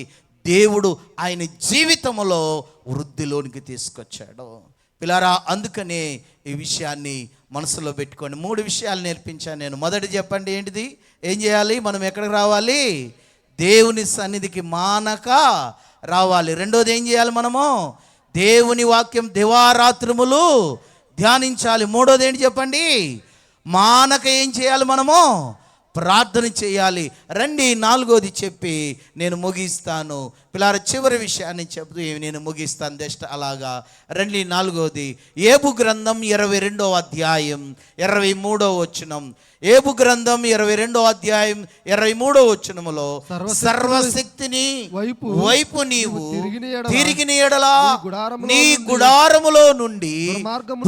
దేవుడు ఆయన జీవితంలో వృద్ధిలోనికి తీసుకొచ్చాడు. పిల్లారా, అందుకనే ఈ విషయాన్ని మనసులో పెట్టుకొని 3 విషయాలు నేర్పించాను నేను. మొదటి చెప్పండి ఏంటిది? ఏం చేయాలి? మనం ఎక్కడికి రావాలి? దేవుని సన్నిధికి మానక రావాలి. రెండోది ఏం చేయాలి? మనము దేవుని వాక్యం దివారాత్రములు ధ్యానించాలి. మూడోది ఏంటి చెప్పండి? మానక ఏం చేయాలి? మనము ప్రార్థన చేయాలి. రండి, నాలుగోది చెప్పి నేను ముగిస్తాను. పిల్లారా, చివరి విషయాన్ని చెప్తూ నేను ముగిస్తాను జస్ట్ అలాగా. రండి, నాలుగోది ఏబు గ్రంథం 22వ అధ్యాయం 23వ వచనం. ఏబు గ్రంథం 22వ అధ్యాయం 23వ వచనములో సర్వశక్తిని వైపు నీవు తిరిగిన ఎడల నీ గుడారములో నుండి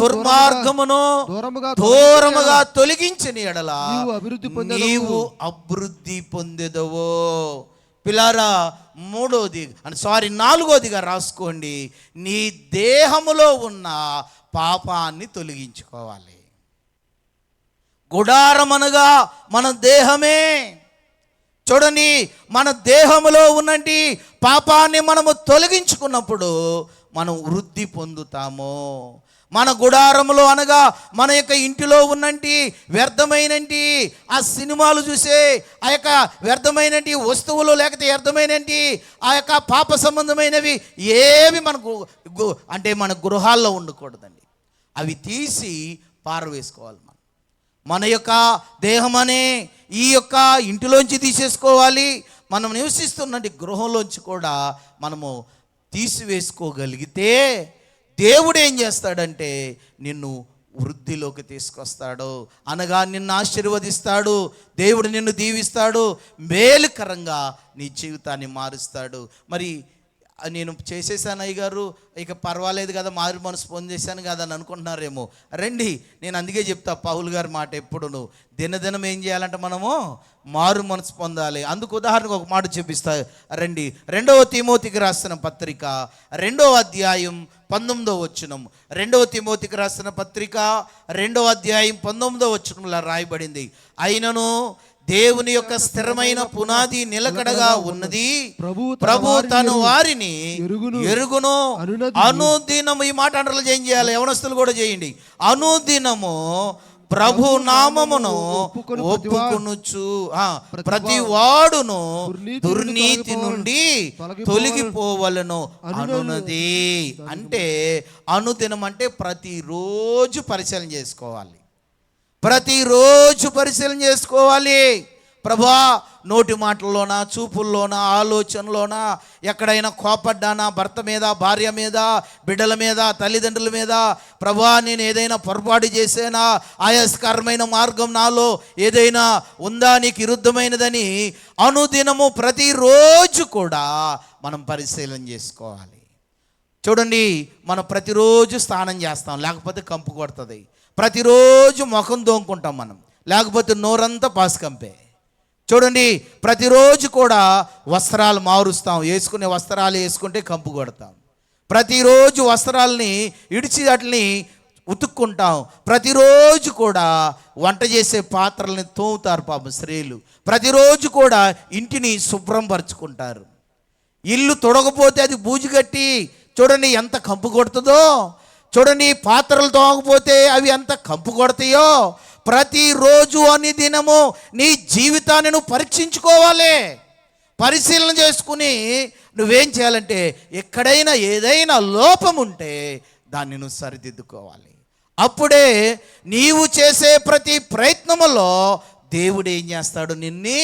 దుర్మార్గమును దూరముగా తొలగించిన ఎడల నీవు అభివృద్ధి పొందెదవో. పిల్లారా, నాలుగోదిగా రాసుకోండి, నీ దేహములో ఉన్న పాపాన్ని తొలగించుకోవాలి. గుడారం అనగా మన దేహమే. చూడండి, మన దేహములో ఉన్నటి పాపాన్ని మనము తొలగించుకున్నప్పుడు మనం వృద్ధి పొందుతాము. మన గుడారములో అనగా మన యొక్క ఇంటిలో ఉన్నంటి వ్యర్థమైనటి ఆ సినిమాలు చూసే ఆ యొక్క వ్యర్థమైనటి వస్తువులు, లేకపోతే వ్యర్థమైనటి ఆ యొక్క పాప సంబంధమైనవి ఏవి మనకు అంటే మన గృహాల్లో ఉండకూడదండి. అవి తీసి పారవేసుకోవాలి. మన యొక్క దేహం అనే ఈ యొక్క ఇంటిలోంచి తీసేసుకోవాలి. మనం నివసిస్తున్నటి గృహంలోంచి కూడా మనము తీసివేసుకోగలిగితే దేవుడు ఏం చేస్తాడంటే నిన్ను వృద్ధిలోకి తీసుకొస్తాడు, అనగా నిన్ను ఆశీర్వదిస్తాడు. దేవుడు నిన్ను దీవిస్తాడు, మేలుకరంగా నీ జీవితాన్ని మారుస్తాడు. మరి నేను చేసేసాను అయ్యగారు, ఇక పర్వాలేదు కదా, మారు మనసు పొందేశాను కదా అని అనుకుంటున్నారేమో. రండి, నేను అందుకే చెప్తా పౌలు గారి మాట ఎప్పుడును, దినదినం ఏం చేయాలంటే మనము మారు మనసు పొందాలి. అందుకు ఉదాహరణకు ఒక మాట చూపిస్తా రండి. 2వ తిమోతికి రాసిన పత్రిక 2వ అధ్యాయం 19వ వచనం. 2వ తిమోతికి రాసిన పత్రిక 2వ అధ్యాయం 19వ వచనంలో రాయబడింది, అయినను దేవుని యొక్క స్థిరమైన పునాది నిలకడగా ఉన్నది, ప్రభు తన వారిని ఎరుగును. అనుదినము, ఈ మాట అండర్లు చేయాలి, యవనస్తులు కూడా చేయండి. అనుదినము ప్రభు నామమును ఒప్పుకొనుచు ప్రతి వాడును దుర్నీతి నుండి తొలగిపోవలను అనున్నది. అంటే అనుదినం అంటే ప్రతిరోజు పరిశీలన చేసుకోవాలి. ప్రతిరోజు పరిశీలన చేసుకోవాలి. ప్రభా, నోటి మాటల్లోనా, చూపుల్లోనా, ఆలోచనలోనా ఎక్కడైనా కోపడ్డానా, భర్త మీద, భార్య మీద, బిడ్డల మీద, తల్లిదండ్రుల మీద, ప్రభా నేను ఏదైనా పొరపాటు చేసేనా, ఆయాస్కరమైన మార్గం నాలో ఏదైనా ఉందా, నీకు విరుద్ధమైనదని అనుదినము ప్రతిరోజు కూడా మనం పరిశీలన చేసుకోవాలి. చూడండి, మనం ప్రతిరోజు స్నానం చేస్తాం, లేకపోతే కంపు కొడుతుంది. ప్రతిరోజు ముఖం దోముకుంటాం మనం, లేకపోతే నోరంతా పాసుకంపే. చూడండి, ప్రతిరోజు కూడా వస్త్రాలు మారుస్తాం, వేసుకునే వస్త్రాలు వేసుకుంటే కంపు కొడతాం. ప్రతిరోజు వస్త్రాలని ఇడిచి వాటిని ఉతుక్కుంటాం. ప్రతిరోజు కూడా వంట చేసే పాత్రలని తోముతారు పాపం స్త్రీలు. ప్రతిరోజు కూడా ఇంటిని శుభ్రం పరుచుకుంటారు. ఇల్లు తొడగపోతే అది బూజు కట్టి చూడండి ఎంత కంపు కొడుతుందో. చూడండి, పాత్రలు తోమకపోతే అవి ఎంత కంపు కొడతాయో. ప్రతిరోజు అని దినము నీ జీవితాన్ని నువ్వు పరీక్షించుకోవాలి. పరిశీలన చేసుకుని నువ్వేం చేయాలంటే ఎక్కడైనా ఏదైనా లోపం ఉంటే దాన్ని నువ్వు సరిదిద్దుకోవాలి. అప్పుడే నీవు చేసే ప్రతి ప్రయత్నములో దేవుడు ఏం చేస్తాడు, నిన్ను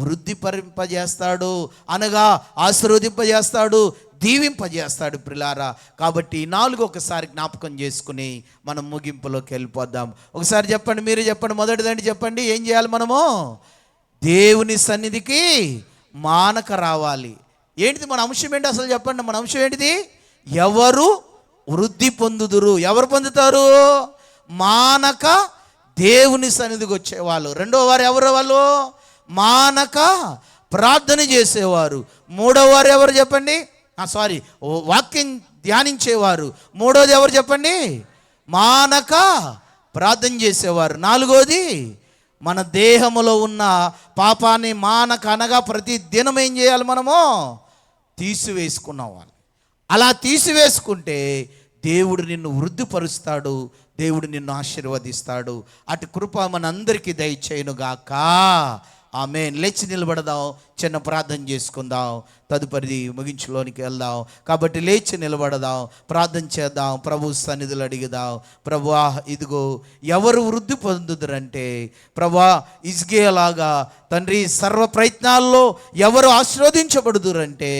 వృద్ధిపరింపజేస్తాడు, అనగా ఆశీర్వదింపజేస్తాడు, దీవింపజేస్తాడు ప్రిలారా. కాబట్టి 4 ఒకసారి జ్ఞాపకం చేసుకుని మనం ముగింపులోకి వెళ్ళిపోద్దాం. ఒకసారి చెప్పండి, మీరు చెప్పండి, మొదటిదండి చెప్పండి, ఏం చేయాలి మనము? దేవుని సన్నిధికి మానక రావాలి. ఏంటిది మన అంశం ఏంటి అసలు చెప్పండి, మన అంశం ఏంటిది? ఎవరు వృద్ధి పొందుదురు? ఎవరు పొందుతారు? మానక దేవుని సన్నిధికి వచ్చేవాళ్ళు. రెండో వారు ఎవరు? వాళ్ళు మానక ప్రార్థన చేసేవారు. మూడో వారు ఎవరు చెప్పండి? వాక్యం ధ్యానించేవారు. మూడోది ఎవరు చెప్పండి? మానక ప్రార్థన చేసేవారు. నాలుగోది మన దేహములో ఉన్న పాపాన్ని మానక అనగా ప్రతి దినం ఏం చేయాలి మనము? తీసివేసుకున్న వాళ్ళు. అలా తీసివేసుకుంటే దేవుడు నిన్ను వృద్ధిపరుస్తాడు, దేవుడు నిన్ను ఆశీర్వదిస్తాడు. అటు కృప మనందరికీ దయచేయునుగాక. ఆమేన్. లేచి నిలబడదాం, చిన్న ప్రార్థన చేసుకుందాం, తదుపరిది ముగించులోనికి వెళ్దాం. కాబట్టి లేచి నిలబడదాం, ప్రార్థన చేద్దాం, ప్రభు సన్నిధులు అడిగిదాం. ప్రభువా, ఇదిగో ఎవరు వృద్ధి పొందుదురంటే ప్రభువా ఇజ్గియలాగా తండ్రి సర్వ ప్రయత్నాల్లో ఎవరు ఆశీర్వదించబడుదురంటే